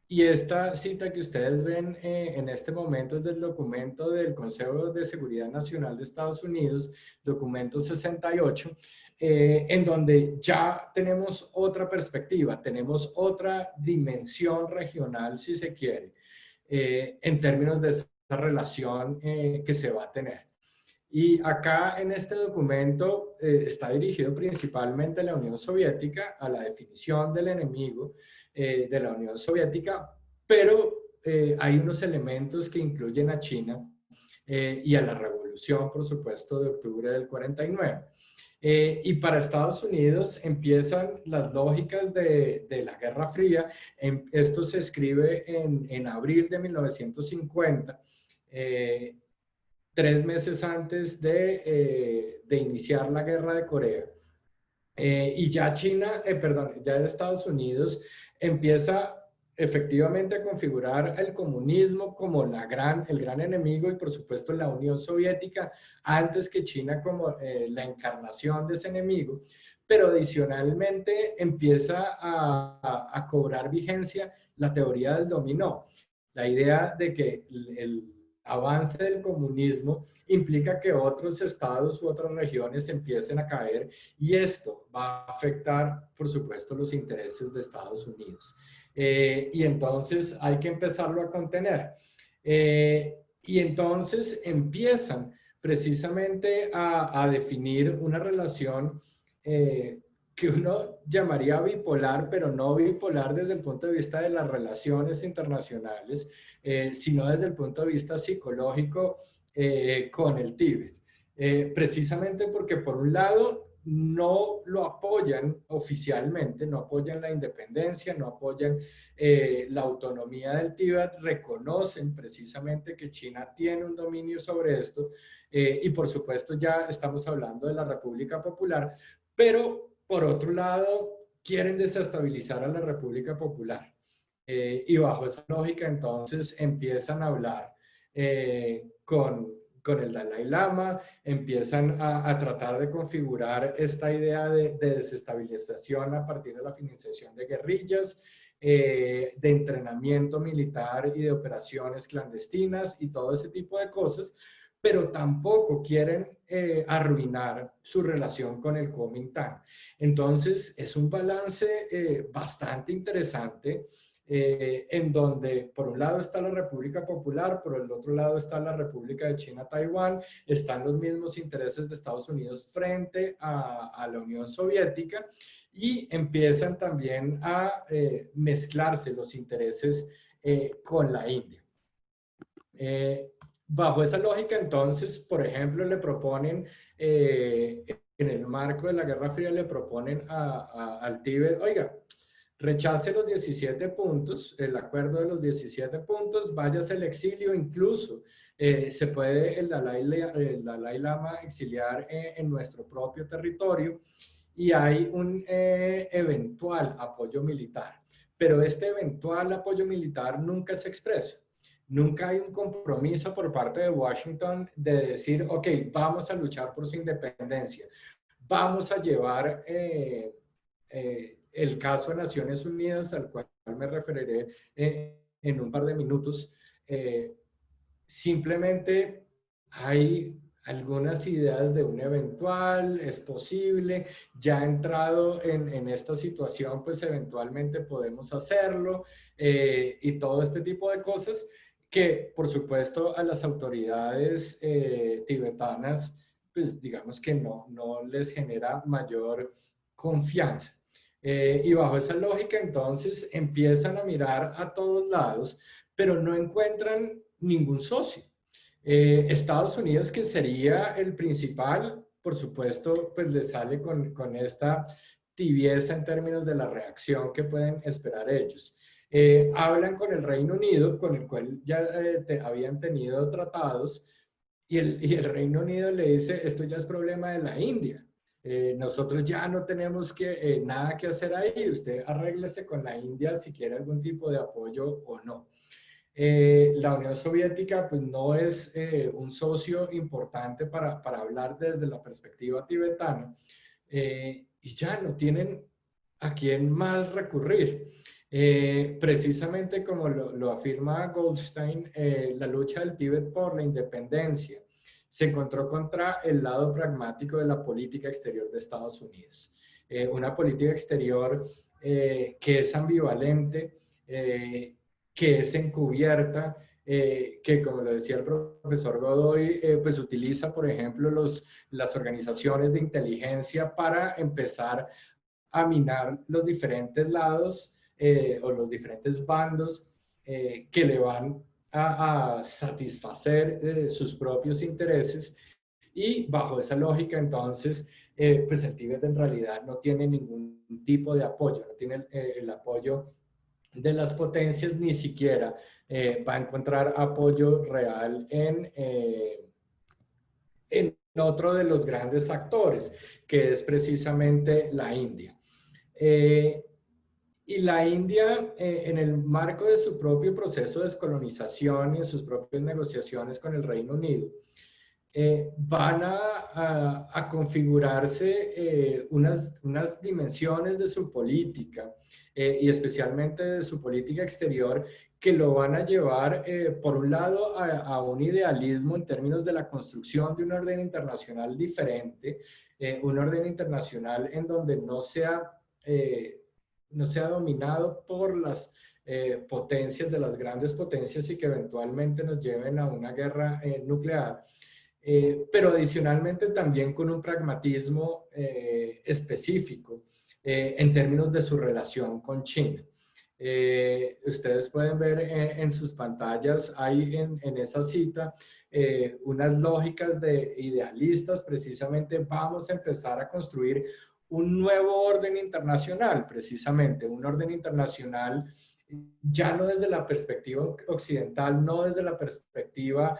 y esta cita que ustedes ven en este momento es del documento del Consejo de Seguridad Nacional de Estados Unidos, documento 68, en donde ya tenemos otra perspectiva, tenemos otra dimensión regional, si se quiere, en términos de esa relación que se va a tener. Y acá en este documento está dirigido principalmente a la Unión Soviética, a la definición del enemigo de la Unión Soviética, pero hay unos elementos que incluyen a China y a la revolución, por supuesto, de octubre del 49. Y para Estados Unidos empiezan las lógicas de la Guerra Fría. Esto se escribe en abril de 1950. 3 meses antes de iniciar la guerra de Corea. Y ya ya Estados Unidos empieza efectivamente a configurar el comunismo como el gran enemigo y por supuesto la Unión Soviética antes que China como la encarnación de ese enemigo, pero adicionalmente empieza a cobrar vigencia la teoría del dominó, la idea de que el avance del comunismo implica que otros estados u otras regiones empiecen a caer y esto va a afectar, por supuesto, los intereses de Estados Unidos. Y entonces hay que empezarlo a contener. Y entonces empiezan precisamente a definir una relación que uno llamaría bipolar, pero no bipolar desde el punto de vista de las relaciones internacionales, sino desde el punto de vista psicológico con el Tíbet. Precisamente porque por un lado no lo apoyan oficialmente, no apoyan la independencia, no apoyan la autonomía del Tíbet, reconocen precisamente que China tiene un dominio sobre esto y por supuesto ya estamos hablando de la República Popular, pero por otro lado quieren desestabilizar a la República Popular. Y bajo esa lógica entonces empiezan a hablar con el Dalai Lama, empiezan a tratar de configurar esta idea de desestabilización a partir de la financiación de guerrillas, de entrenamiento militar y de operaciones clandestinas y todo ese tipo de cosas, pero tampoco quieren arruinar su relación con el Kuomintang. Entonces, es un balance bastante interesante en donde por un lado está la República Popular, por el otro lado está la República de China-Taiwán, están los mismos intereses de Estados Unidos frente a la Unión Soviética y empiezan también a mezclarse los intereses con la India. bajo esa lógica, entonces, por ejemplo, le proponen, en el marco de la Guerra Fría, le proponen al Tíbet, oiga, rechace los 17 puntos, el acuerdo de los 17 puntos, váyase al exilio, incluso se puede el Dalai Lama exiliar en nuestro propio territorio, y hay un eventual apoyo militar. Pero este eventual apoyo militar nunca es expreso. Nunca hay un compromiso por parte de Washington de decir, ok, vamos a luchar por su independencia. Vamos a llevar el caso de Naciones Unidas, al cual me referiré en un par de minutos. Simplemente hay algunas ideas de un eventual, es posible, ya entrado en esta situación, pues eventualmente podemos hacerlo, y todo este tipo de cosas que, por supuesto, a las autoridades tibetanas, pues digamos que no les genera mayor confianza. Y bajo esa lógica, entonces, empiezan a mirar a todos lados, pero no encuentran ningún socio. Estados Unidos, que sería el principal, por supuesto, pues le sale con esta tibieza en términos de la reacción que pueden esperar ellos. Hablan con el Reino Unido, con el cual ya habían tenido tratados, y el Reino Unido le dice, esto ya es problema de la India. Nosotros ya no tenemos nada que hacer ahí, usted arréglese con la India si quiere algún tipo de apoyo o no. La Unión Soviética pues no es un socio importante para hablar desde la perspectiva tibetana, y ya no tienen a quién más recurrir. Precisamente como lo afirma Goldstein, la lucha del Tíbet por la independencia se encontró contra el lado pragmático de la política exterior de Estados Unidos. Una política exterior que es ambivalente, que es encubierta, que como lo decía el profesor Godoy, pues utiliza, por ejemplo, las organizaciones de inteligencia para empezar a minar los diferentes lados o los diferentes bandos que le van a satisfacer sus propios intereses, y bajo esa lógica, entonces, pues el Tíbet en realidad no tiene ningún tipo de apoyo, no tiene el apoyo de las potencias, ni siquiera va a encontrar apoyo real en otro de los grandes actores, que es precisamente la India. Y la India, en el marco de su propio proceso de descolonización y en sus propias negociaciones con el Reino Unido, van a configurarse unas dimensiones de su política, y especialmente de su política exterior, que lo van a llevar, por un lado, a un idealismo en términos de la construcción de un orden internacional diferente, un orden internacional en donde no sea dominado por las potencias de las grandes potencias y que eventualmente nos lleven a una guerra nuclear. Pero adicionalmente también con un pragmatismo específico en términos de su relación con China. Ustedes pueden ver en sus pantallas, hay en esa cita unas lógicas de idealistas, precisamente vamos a empezar a construir un nuevo orden internacional, precisamente un orden internacional ya no desde la perspectiva occidental, no desde la perspectiva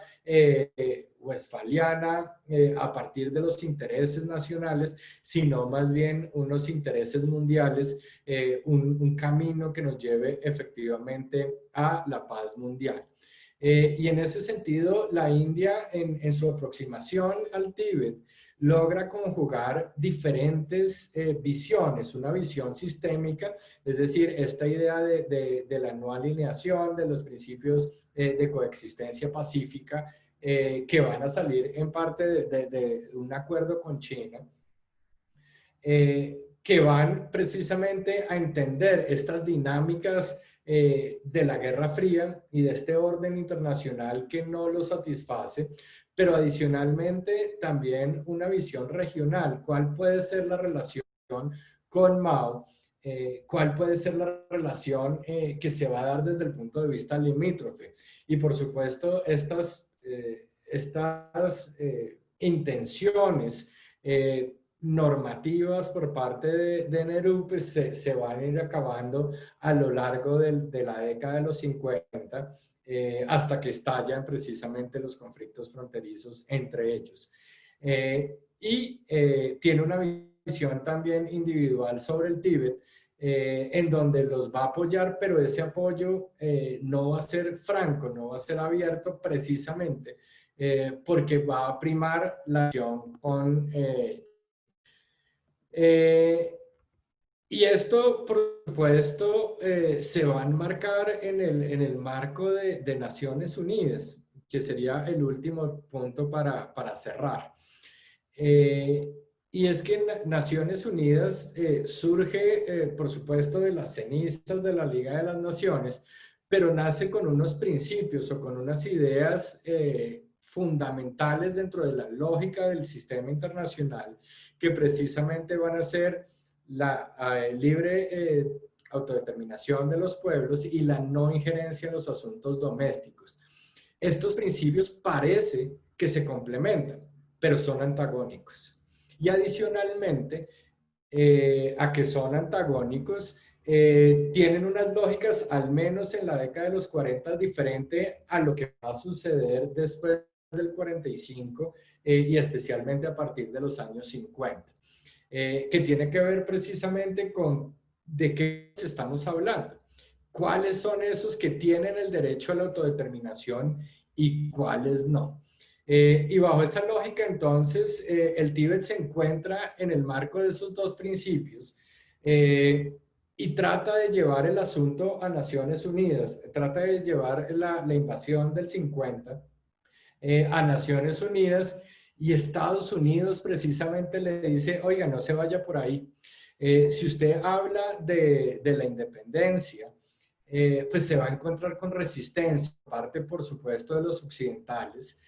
westfaliana, a partir de los intereses nacionales, sino más bien unos intereses mundiales, un camino que nos lleve efectivamente a la paz mundial. Y en ese sentido, la India, en su aproximación al Tíbet, logra conjugar diferentes visiones, una visión sistémica, es decir, esta idea de la no alineación, de los principios de coexistencia pacífica, que van a salir en parte de un acuerdo con China, que van precisamente a entender estas dinámicas de la Guerra Fría y de este orden internacional que no lo satisface, pero adicionalmente también una visión regional. ¿Cuál puede ser la relación con Mao? ¿Cuál puede ser la relación que se va a dar desde el punto de vista limítrofe? Y por supuesto, estas estas intenciones normativas por parte de Nehru pues se van a ir acabando a lo largo de la década de los 50 hasta que estallan precisamente los conflictos fronterizos entre ellos. Tiene una visión también individual sobre el Tíbet, en donde los va a apoyar, pero ese apoyo no va a ser franco, no va a ser abierto precisamente porque va a primar la acción con y esto, por supuesto, se va a enmarcar en el marco de Naciones Unidas, que sería el último punto para cerrar. Y es que Naciones Unidas surge, por supuesto, de las cenizas de la Liga de las Naciones, pero nace con unos principios o con unas ideas fundamentales dentro de la lógica del sistema internacional que precisamente van a ser la libre autodeterminación de los pueblos y la no injerencia en los asuntos domésticos. Estos principios parece que se complementan, pero son antagónicos. Y adicionalmente, a que son antagónicos, tienen unas lógicas, al menos en la década de los 40, diferente a lo que va a suceder después del 45 y especialmente a partir de los años 50, que tiene que ver precisamente con de qué estamos hablando. ¿Cuáles son esos que tienen el derecho a la autodeterminación y cuáles no? Y bajo esa lógica, entonces, el Tíbet se encuentra en el marco de esos dos principios y trata de llevar el asunto a Naciones Unidas, trata de llevar la invasión del 50 a Naciones Unidas, y Estados Unidos precisamente le dice, oiga, no se vaya por ahí. Si usted habla de la independencia, pues se va a encontrar con resistencia, aparte por supuesto de los occidentales,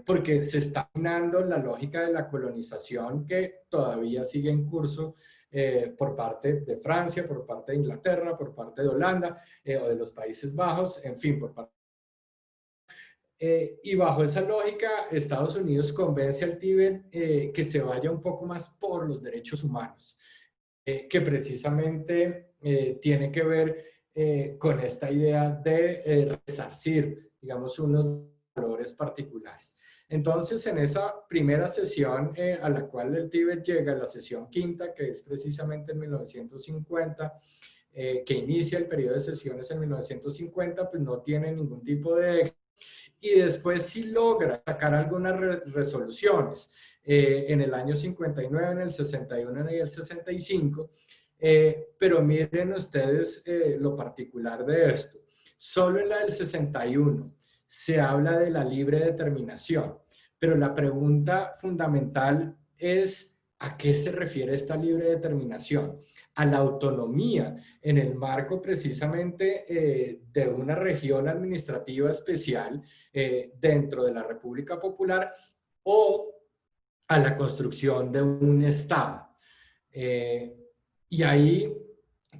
porque se está minando la lógica de la colonización que todavía sigue en curso por parte de Francia, por parte de Inglaterra, por parte de Holanda o de los Países Bajos, en fin, por parte. Y bajo esa lógica, Estados Unidos convence al Tíbet que se vaya un poco más por los derechos humanos, que precisamente tiene que ver con esta idea de resarcir, digamos, unos valores particulares. Entonces, en esa primera sesión a la cual el Tíbet llega, la sesión quinta, que es precisamente en 1950, que inicia el periodo de sesiones en 1950, pues no tiene ningún tipo de éxito. Y después sí logra sacar algunas resoluciones en el año 59, en el 61 y el 65, pero miren ustedes lo particular de esto. Solo en la del 61 se habla de la libre determinación, pero la pregunta fundamental es ¿a qué se refiere esta libre determinación? A la autonomía en el marco precisamente de una región administrativa especial dentro de la República Popular o a la construcción de un Estado. Y ahí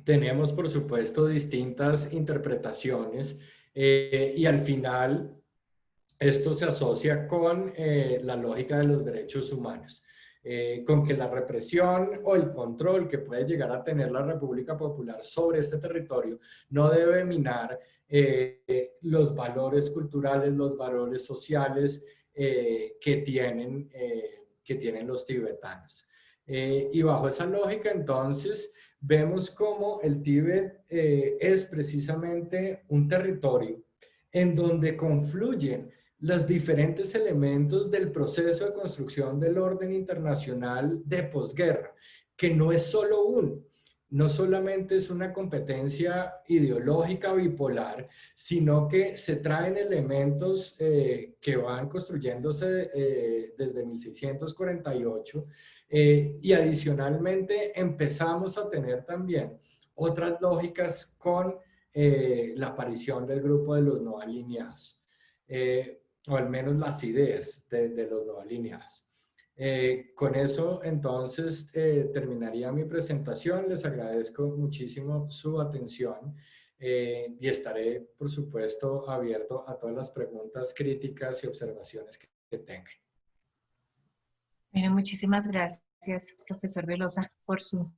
tenemos, por supuesto, distintas interpretaciones y al final esto se asocia con la lógica de los derechos humanos. Con que la represión o el control que puede llegar a tener la República Popular sobre este territorio no debe minar los valores culturales, los valores sociales que tienen los tibetanos. Y bajo esa lógica, entonces, vemos cómo el Tíbet es precisamente un territorio en donde confluyen los diferentes elementos del proceso de construcción del orden internacional de posguerra, que no es solo uno, no solamente es una competencia ideológica bipolar, sino que se traen elementos que van construyéndose desde 1648 y adicionalmente empezamos a tener también otras lógicas con la aparición del grupo de los no alineados. O al menos las ideas de los no alineados. Con eso, entonces, terminaría mi presentación. Les agradezco muchísimo su atención y estaré, por supuesto, abierto a todas las preguntas, críticas y observaciones que tengan. Bueno, muchísimas gracias, profesor Velosa, por su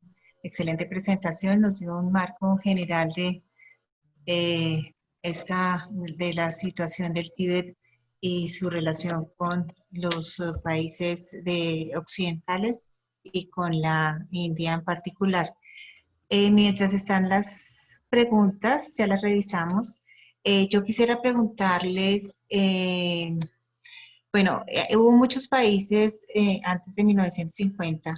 excelente presentación. Nos dio un marco general eh, de la situación del Tíbet y su relación con los países occidentales y con la India en particular. Mientras están las preguntas, ya las revisamos. Yo quisiera preguntarles, bueno, hubo muchos países antes de 1950,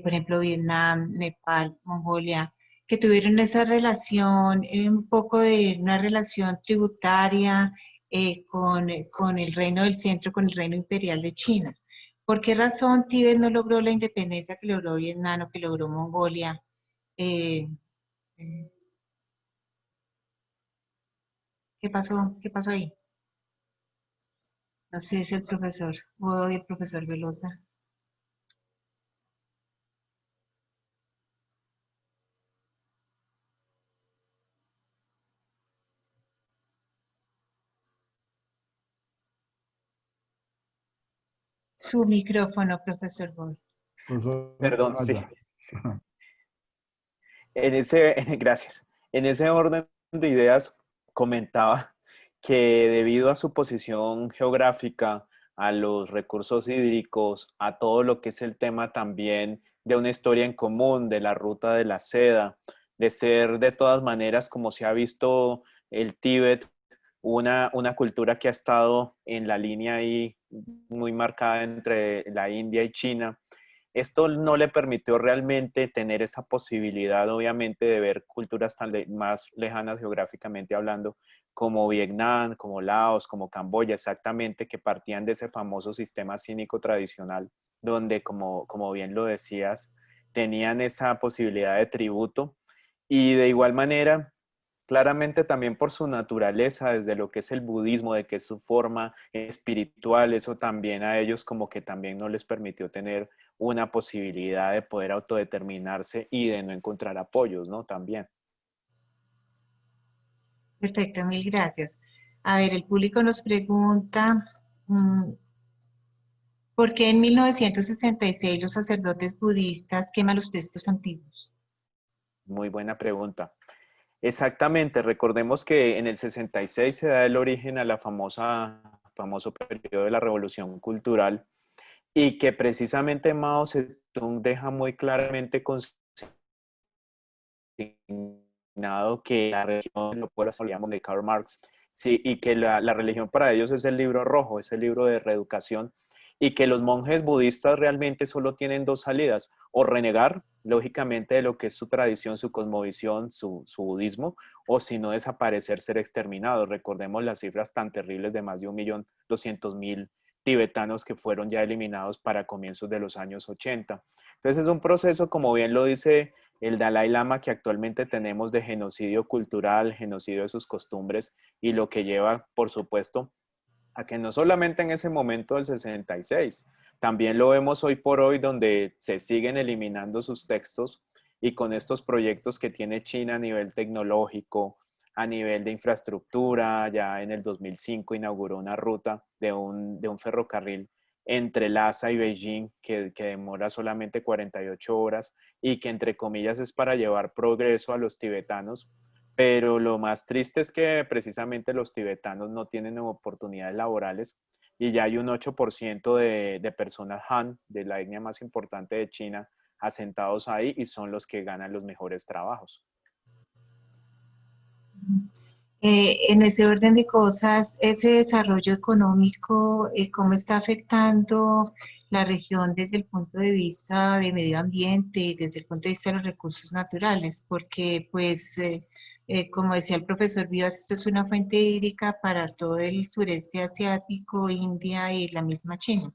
por ejemplo, Vietnam, Nepal, Mongolia, que tuvieron esa relación, un poco de una relación tributaria con el reino del centro, con el reino imperial de China. ¿Por qué razón Tíbet no logró la independencia que logró Vietnam o que logró Mongolia? Eh, eh, ¿Qué pasó? ¿Qué pasó ahí? No sé, es el profesor o el profesor Velosa. Su micrófono, profesor Boy. Profesor Perdón, sí. Amaya. Sí. Gracias. En ese orden de ideas comentaba que debido a su posición geográfica, a los recursos hídricos, a todo lo que es el tema también de una historia en común, de la ruta de la seda, de ser de todas maneras, como se ha visto el Tíbet, una cultura que ha estado en la línea ahí muy marcada entre la India y China. Esto no le permitió realmente tener esa posibilidad, obviamente, de ver culturas más lejanas geográficamente hablando, como Vietnam, como Laos, como Camboya, exactamente, que partían de ese famoso sistema cínico tradicional, donde, como bien lo decías, tenían esa posibilidad de tributo. Y de igual manera, claramente también por su naturaleza, desde lo que es el budismo, de que es su forma espiritual, eso también a ellos como que también no les permitió tener una posibilidad de poder autodeterminarse y de no encontrar apoyos, ¿no? También. Perfecto, mil gracias. A ver, el público nos pregunta, ¿por qué en 1966 los sacerdotes budistas queman los textos antiguos? Muy buena pregunta. Exactamente, recordemos que en el 66 se da el origen a la famoso periodo de la Revolución Cultural y que precisamente Mao Zedong deja muy claramente consignado que la religión, lo cual hablábamos de Karl Marx, sí, y que la religión para ellos es el libro rojo, es el libro de reeducación, y que los monjes budistas realmente solo tienen dos salidas, o renegar, lógicamente, de lo que es su tradición, su cosmovisión, su budismo, o si no desaparecer, ser exterminados. Recordemos las cifras tan terribles de más de 1.200.000 tibetanos que fueron ya eliminados para comienzos de los años 80. Entonces es un proceso, como bien lo dice el Dalai Lama, que actualmente tenemos de genocidio cultural, genocidio de sus costumbres, y lo que lleva, por supuesto, a que no solamente en ese momento del 66, también lo vemos hoy por hoy donde se siguen eliminando sus textos y con estos proyectos que tiene China a nivel tecnológico, a nivel de infraestructura, ya en el 2005 inauguró una ruta de un ferrocarril entre Lhasa y Beijing que demora solamente 48 horas y que entre comillas es para llevar progreso a los tibetanos, pero lo más triste es que precisamente los tibetanos no tienen oportunidades laborales y ya hay un 8% de personas Han, de la etnia más importante de China, asentados ahí y son los que ganan los mejores trabajos. En ese orden de cosas, ese desarrollo económico, ¿cómo está afectando la región desde el punto de vista de medio ambiente, desde el punto de vista de los recursos naturales? Porque, pues, como decía el profesor Vivas, esto es una fuente hídrica para todo el sureste asiático, India y la misma China.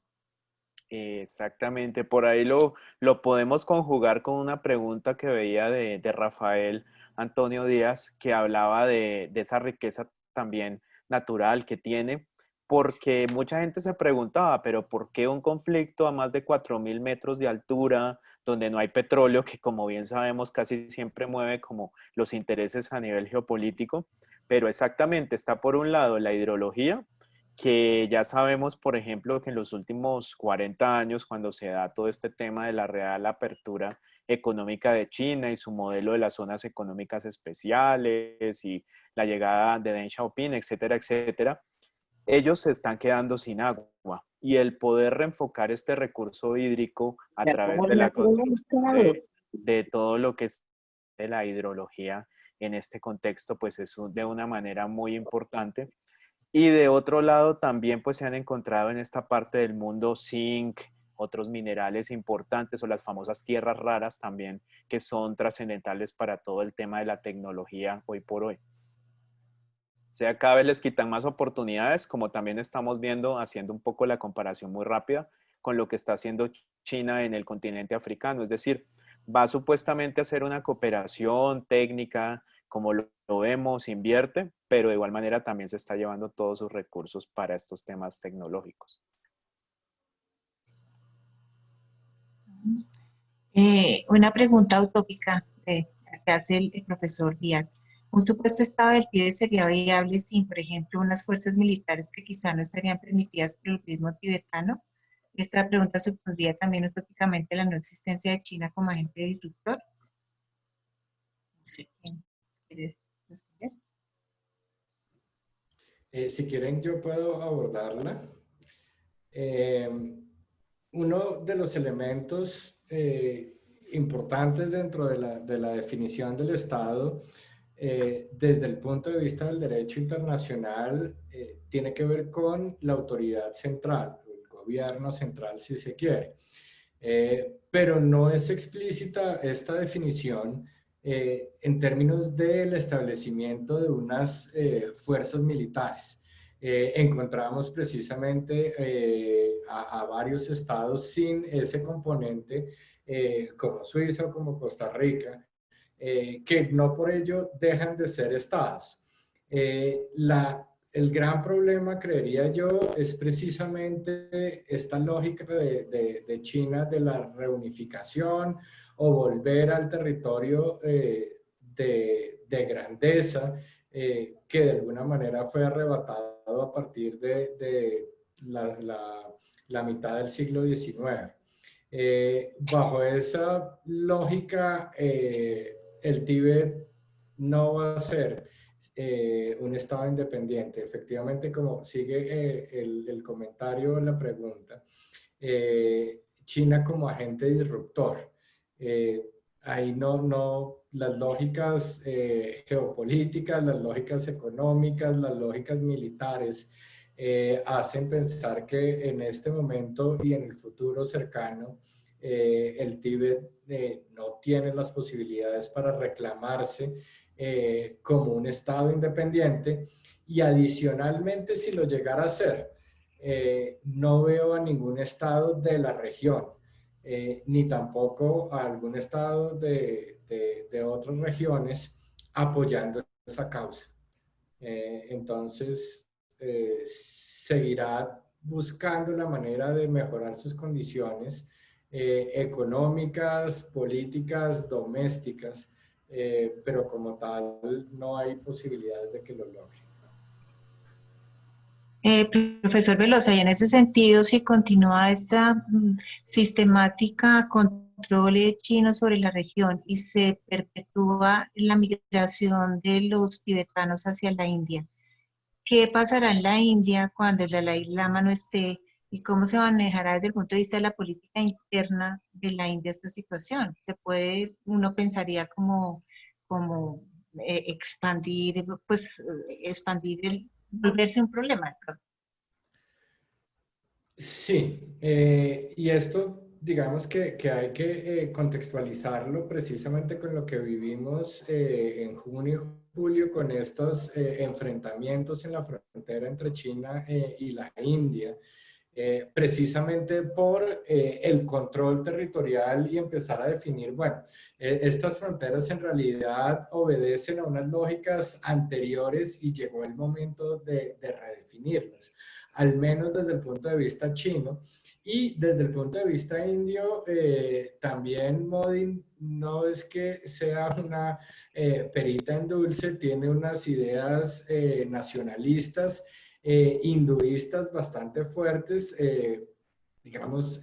Exactamente, por ahí lo podemos conjugar con una pregunta que veía de Rafael Antonio Díaz, que hablaba de esa riqueza también natural que tiene, porque mucha gente se preguntaba, pero ¿por qué un conflicto a más de 4.000 metros de altura, donde no hay petróleo, que como bien sabemos casi siempre mueve como los intereses a nivel geopolítico, pero exactamente está por un lado la hidrología, que ya sabemos, por ejemplo, que en los últimos 40 años, cuando se da todo este tema de la real apertura económica de China y su modelo de las zonas económicas especiales y la llegada de Deng Xiaoping, etcétera, etcétera, ellos se están quedando sin agua y el poder reenfocar este recurso hídrico a través de la construcción de todo lo que es de la hidrología en este contexto, pues es de una manera muy importante. Y de otro lado también pues se han encontrado en esta parte del mundo zinc, otros minerales importantes o las famosas tierras raras también que son trascendentales para todo el tema de la tecnología hoy por hoy. O sea, cada vez les quitan más oportunidades, como también estamos viendo, haciendo un poco la comparación muy rápida con lo que está haciendo China en el continente africano. Es decir, va supuestamente a hacer una cooperación técnica, como lo vemos, invierte, pero de igual manera también se está llevando todos sus recursos para estos temas tecnológicos. Una pregunta utópica que hace el profesor Díaz. ¿Un supuesto estado del Tíbet sería viable sin, por ejemplo, unas fuerzas militares que quizá no estarían permitidas por el budismo tibetano? Esta pregunta supondría también utópicamente la no existencia de China como agente disruptor. No sé quién quiere responder. Si quieren, yo puedo abordarla. Uno de los elementos importantes dentro de la definición del Estado, desde el punto de vista del derecho internacional, tiene que ver con la autoridad central, el gobierno central si se quiere. Pero no es explícita esta definición en términos del establecimiento de unas fuerzas militares. Encontramos precisamente a varios estados sin ese componente, como Suiza o como Costa Rica, que no por ello dejan de ser estados. El gran problema, creería yo, es precisamente esta lógica de China de la reunificación o volver al territorio de grandeza que de alguna manera fue arrebatado a partir de la mitad del siglo XIX. Bajo esa lógica, el Tíbet no va a ser un estado independiente. Efectivamente, como sigue el comentario, la pregunta, China como agente disruptor. Ahí las lógicas geopolíticas, las lógicas económicas, las lógicas militares hacen pensar que en este momento y en el futuro cercano el Tíbet no tiene las posibilidades para reclamarse como un estado independiente, y adicionalmente, si lo llegara a hacer, no veo a ningún estado de la región, ni tampoco a algún estado de otras regiones apoyando esa causa. Entonces, seguirá buscando la manera de mejorar sus condiciones económicas, políticas, domésticas, pero como tal no hay posibilidades de que lo logre. Profesor Velosa, y en ese sentido, si continúa esta sistemática control chino sobre la región y se perpetúa la migración de los tibetanos hacia la India, ¿qué pasará en la India cuando el Dalai Lama no esté? ¿Y cómo se manejará desde el punto de vista de la política interna de la India esta situación? Se puede, uno pensaría como expandir, pues expandir volverse un problema. Sí, y esto digamos que hay que contextualizarlo precisamente con lo que vivimos en junio y julio con estos enfrentamientos en la frontera entre China y la India. Precisamente por el control territorial y empezar a definir, bueno, estas fronteras en realidad obedecen a unas lógicas anteriores y llegó el momento de redefinirlas, al menos desde el punto de vista chino. Y desde el punto de vista indio, también Modi no es que sea una perita en dulce, tiene unas ideas nacionalistas, hinduistas bastante fuertes, digamos,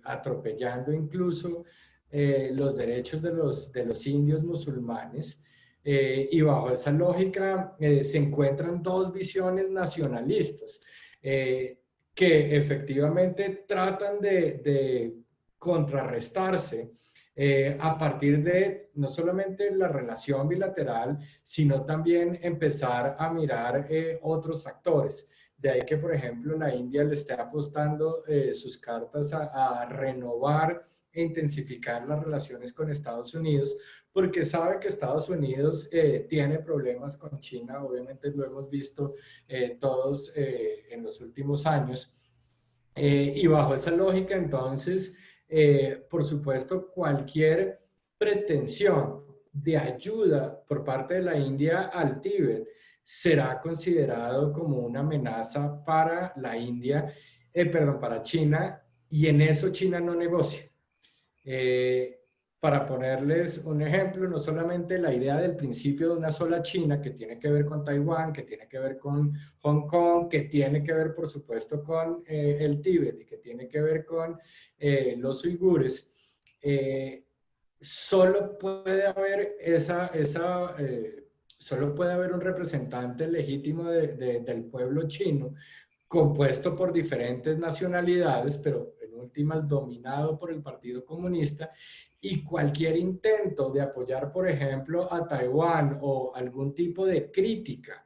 atropellando incluso los derechos de los indios musulmanes. Y bajo esa lógica se encuentran dos visiones nacionalistas que efectivamente tratan de contrarrestarse a partir de no solamente la relación bilateral, sino también empezar a mirar otros actores. De ahí que, por ejemplo, la India le esté apostando sus cartas a renovar e intensificar las relaciones con Estados Unidos, porque sabe que Estados Unidos tiene problemas con China, obviamente lo hemos visto todos en los últimos años. Y bajo esa lógica, entonces, por supuesto, cualquier pretensión de ayuda por parte de la India al Tíbet será considerado como una amenaza para la India, perdón, para China, y en eso China no negocia. Para ponerles un ejemplo, no solamente la idea del principio de una sola China, que tiene que ver con Taiwán, que tiene que ver con Hong Kong, que tiene que ver, por supuesto, con el Tíbet y que tiene que ver con los uigures, solo puede haber solo puede haber un representante legítimo del pueblo chino compuesto por diferentes nacionalidades, pero en últimas dominado por el Partido Comunista, y cualquier intento de apoyar, por ejemplo, a Taiwán o algún tipo de crítica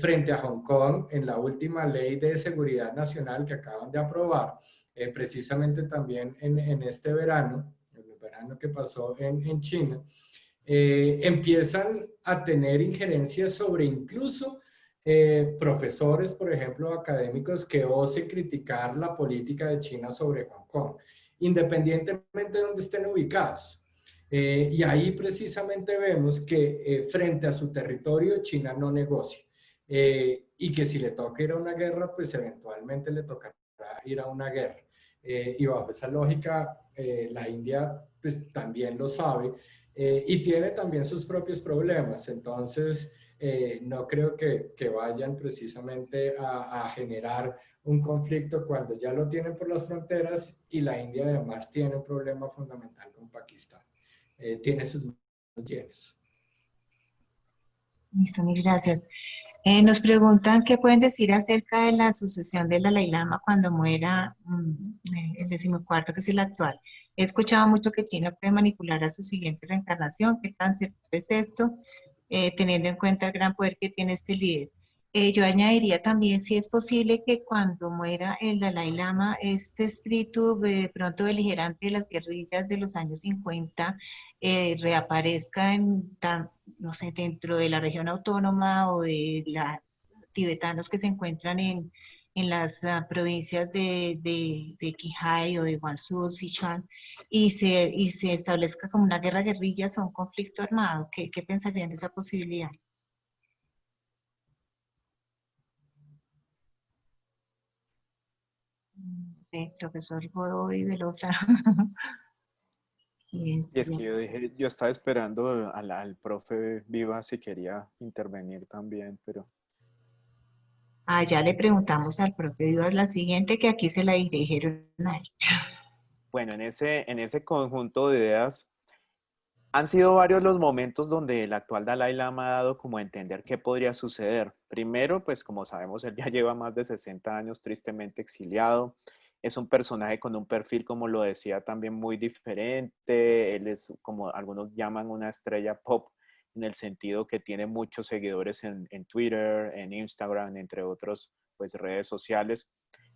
frente a Hong Kong en la última ley de seguridad nacional que acaban de aprobar, precisamente también en este verano, en el verano que pasó en China, empiezan a tener injerencias sobre incluso profesores, por ejemplo, académicos que osen criticar la política de China sobre Hong Kong, independientemente de donde estén ubicados. Y ahí precisamente vemos que frente a su territorio China no negocia. Y que si le toca ir a una guerra, pues eventualmente le tocará ir a una guerra. Y bajo esa lógica, la India pues también lo sabe y tiene también sus propios problemas. Entonces, no creo que vayan precisamente a generar un conflicto cuando ya lo tienen por las fronteras y la India además tiene un problema fundamental con Pakistán. Tiene sus manos llenas. Listo, mil gracias. Nos preguntan qué pueden decir acerca de la sucesión del Dalai Lama cuando muera el 14º, que es el actual. He escuchado mucho que China puede manipular a su siguiente reencarnación. ¿Qué tan cierto es esto? Teniendo en cuenta el gran poder que tiene este líder. Yo añadiría también si es posible que cuando muera el Dalai Lama, este espíritu de pronto beligerante de las guerrillas de los años 50 reaparezca no sé, dentro de la región autónoma o de los tibetanos que se encuentran en las provincias de Qinghai o de Guangzhou, Sichuan, y se establezca como una guerra guerrillas o un conflicto armado. ¿Qué pensarían de esa posibilidad? Sí, profesor Godoy Velosa. Y es que yo dije, yo estaba esperando al profe Viva si quería intervenir también, pero... Ya le preguntamos al profe Vivas la siguiente, que aquí se la dirigieron a él. Bueno, en ese conjunto de ideas, han sido varios los momentos donde el actual Dalai Lama ha dado como a entender qué podría suceder. Primero, pues como sabemos, él ya lleva más de 60 años tristemente exiliado. Es un personaje con un perfil, como lo decía, también muy diferente. Él es, como algunos llaman, una estrella pop, en el sentido que tiene muchos seguidores en Twitter, en Instagram, entre otros, pues, redes sociales.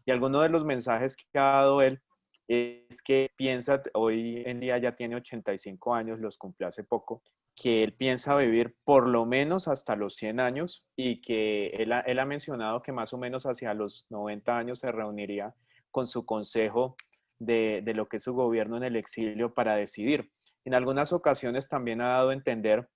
Y algunos de los mensajes que ha dado él es que piensa, hoy en día ya tiene 85 años, los cumplió hace poco, que él piensa vivir por lo menos hasta los 100 años y que él ha mencionado que más o menos hacia los 90 años se reuniría con su consejo de lo que es su gobierno en el exilio para decidir. En algunas ocasiones también ha dado a entender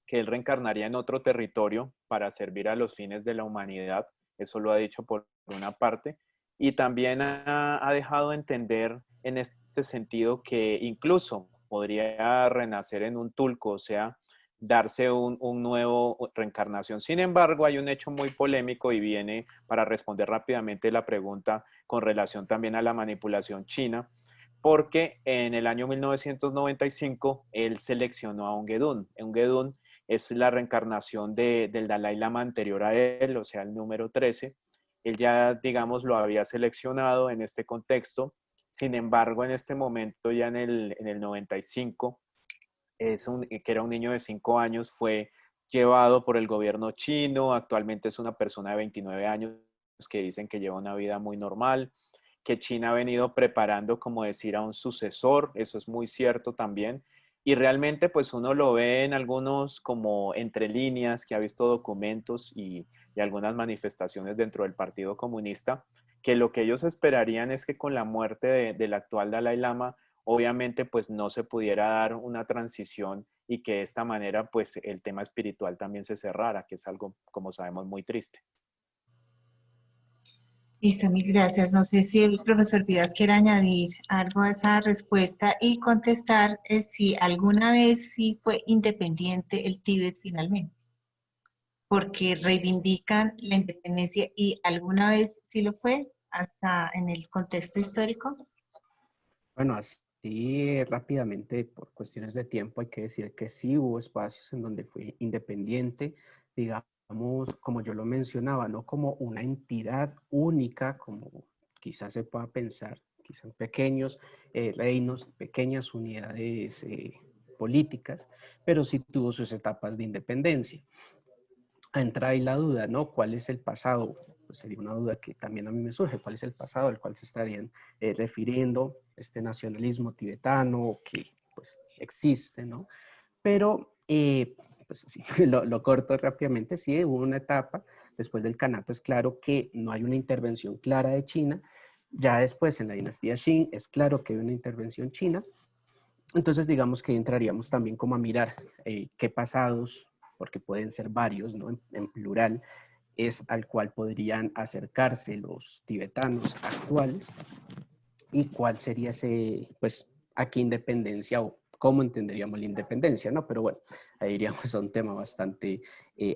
que él reencarnaría en otro territorio para servir a los fines de la humanidad. Eso lo ha dicho por una parte. y también ha dejado entender en este sentido que incluso podría renacer en un tulco, o sea, darse un nuevo reencarnación. Sin embargo, hay un hecho muy polémico y viene para responder rápidamente la pregunta con relación también a la manipulación china, porque en el año 1995 él seleccionó a Ongedun. Ongedun es la reencarnación del Dalai Lama anterior a él, o sea, el número 13. Él ya, digamos, lo había seleccionado en este contexto. Sin embargo, en este momento, ya en el 95, que era un niño de 5 años, fue llevado por el gobierno chino. Actualmente es una persona de 29 años que dicen que lleva una vida muy normal, que China ha venido preparando, como decir, a un sucesor. Eso es muy cierto también. Y realmente pues uno lo ve en algunos como entre líneas, que ha visto documentos y algunas manifestaciones dentro del Partido Comunista, que lo que ellos esperarían es que con la muerte del actual Dalai Lama, obviamente pues no se pudiera dar una transición y que de esta manera pues el tema espiritual también se cerrara, que es algo, como sabemos, muy triste. Listo, mil gracias. No sé si el profesor Vivas quiere añadir algo a esa respuesta y contestar si alguna vez sí fue independiente el Tíbet finalmente, porque reivindican la independencia y alguna vez sí lo fue, hasta en el contexto histórico. Bueno, así rápidamente, por cuestiones de tiempo, hay que decir que sí hubo espacios en donde fue independiente, digamos, como yo lo mencionaba, no como una entidad única, como quizás se pueda pensar, quizás pequeños reinos, pequeñas unidades políticas, pero sí tuvo sus etapas de independencia. Entra ahí la duda, ¿no? ¿Cuál es el pasado? Pues sería una duda que también a mí me surge. ¿Cuál es el pasado al cual se estarían refiriendo este nacionalismo tibetano que pues existe, ¿no? Pero, pues así, lo corto rápidamente, sí, hubo una etapa después del Kanato, es claro que no hay una intervención clara de China. Ya después en la dinastía Qing es claro que hay una intervención china. Entonces, digamos que entraríamos también como a mirar qué pasados, porque pueden ser varios, ¿no? En plural, es al cual podrían acercarse los tibetanos actuales y cuál sería ese, pues, a qué independencia o cómo entenderíamos la independencia, ¿no? Pero bueno, ahí diríamos a un tema bastante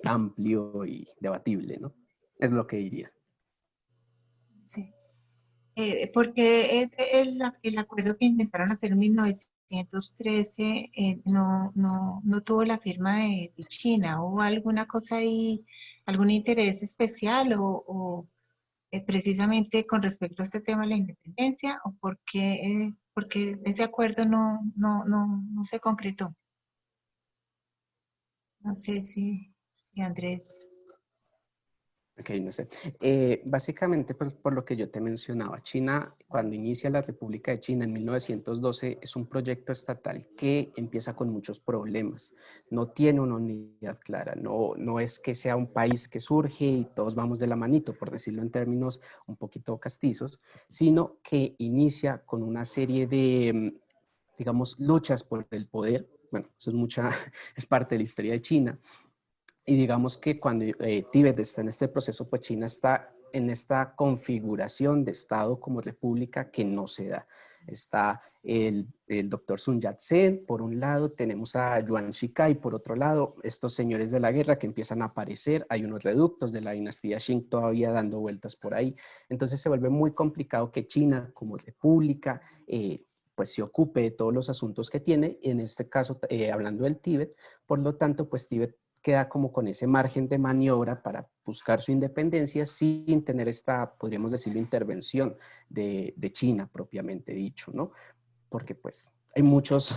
amplio y debatible, ¿no? Es lo que diría. Sí. Porque el acuerdo que intentaron hacer en 1913 no tuvo la firma de China. ¿Hubo alguna cosa ahí, algún interés especial o precisamente con respecto a este tema de la independencia o porque ese acuerdo no se concretó? No sé si Andrés. Ok, no sé. Básicamente, pues por lo que yo te mencionaba, China, cuando inicia la República de China en 1912, es un proyecto estatal que empieza con muchos problemas. No tiene una unidad clara, no es que sea un país que surge y todos vamos de la manito, por decirlo en términos un poquito castizos, sino que inicia con una serie de, digamos, luchas por el poder. Bueno, eso es parte de la historia de China. Y digamos que cuando Tíbet está en este proceso, pues China está en esta configuración de Estado como república que no se da. Está el doctor Sun Yat-sen, por un lado, tenemos a Yuan Shikai, por otro lado, estos señores de la guerra que empiezan a aparecer, hay unos reductos de la dinastía Qing todavía dando vueltas por ahí, entonces se vuelve muy complicado que China como república pues se ocupe de todos los asuntos que tiene, en este caso hablando del Tíbet, por lo tanto, pues Tíbet queda como con ese margen de maniobra para buscar su independencia sin tener esta, podríamos decirlo, intervención de China propiamente dicho, ¿no? Porque pues hay muchos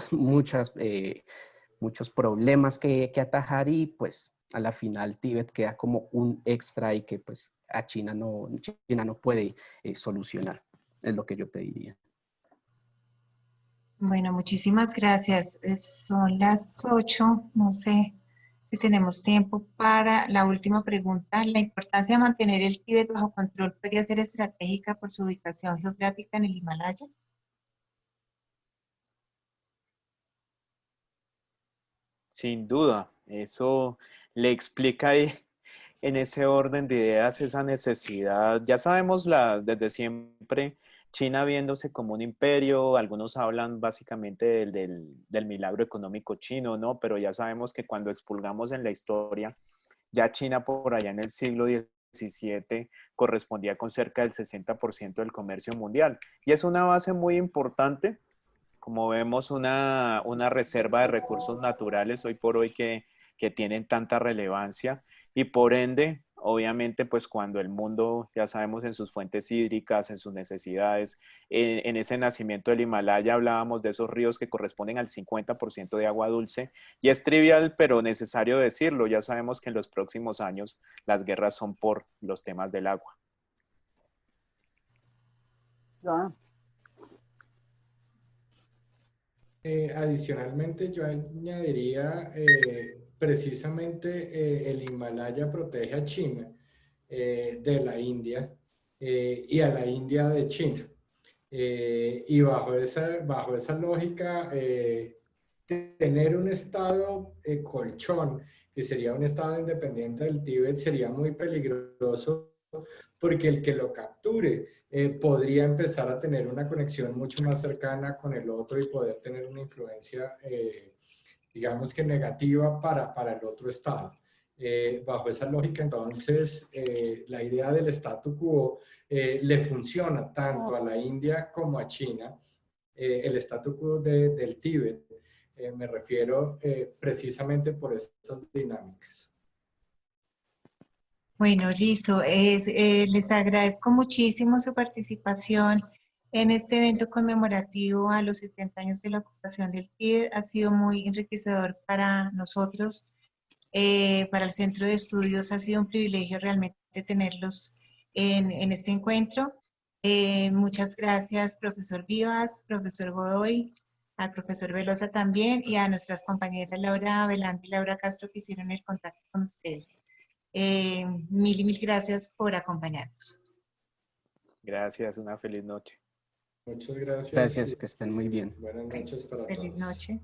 problemas que atajar y pues a la final Tíbet queda como un extra y que pues a China no puede solucionar, es lo que yo te diría. Bueno, muchísimas gracias. Son las 8, no sé si tenemos tiempo para la última pregunta. La importancia de mantener el Tíbet bajo control podría ser estratégica por su ubicación geográfica en el Himalaya. Sin duda, eso le explica ahí en ese orden de ideas esa necesidad? Ya sabemos desde siempre China viéndose como un imperio, algunos hablan básicamente del milagro económico chino, ¿no? Pero ya sabemos que cuando expurgamos en la historia, ya China por allá en el siglo XVII correspondía con cerca del 60% del comercio mundial. Y es una base muy importante, como vemos, una reserva de recursos naturales hoy por hoy que tienen tanta relevancia y por ende, obviamente, pues cuando el mundo, ya sabemos, en sus fuentes hídricas, en sus necesidades, en ese nacimiento del Himalaya hablábamos de esos ríos que corresponden al 50% de agua dulce y es trivial, pero necesario decirlo, ya sabemos que en los próximos años las guerras son por los temas del agua. Adicionalmente, yo añadiría precisamente el Himalaya protege a China de la India y a la India de China. Y bajo esa lógica, tener un estado colchón, que sería un estado independiente del Tíbet, sería muy peligroso porque el que lo capture podría empezar a tener una conexión mucho más cercana con el otro y poder tener una influencia, digamos que negativa para el otro estado. Bajo esa lógica, entonces, la idea del statu quo le funciona tanto a la India como a China. El statu quo del Tíbet, me refiero precisamente por esas dinámicas. Bueno, listo. Les agradezco muchísimo su participación en este evento conmemorativo a los 70 años de la ocupación del Tíbet. Ha sido muy enriquecedor para nosotros, para el Centro de Estudios. Ha sido un privilegio realmente tenerlos en este encuentro. Muchas gracias, profesor Vivas, profesor Godoy, al profesor Velosa también y a nuestras compañeras Laura Velante y Laura Castro que hicieron el contacto con ustedes. Mil y mil gracias por acompañarnos. Gracias, una feliz noche. Muchas gracias. Gracias, que estén muy bien. Buenas noches para todos. Feliz noche.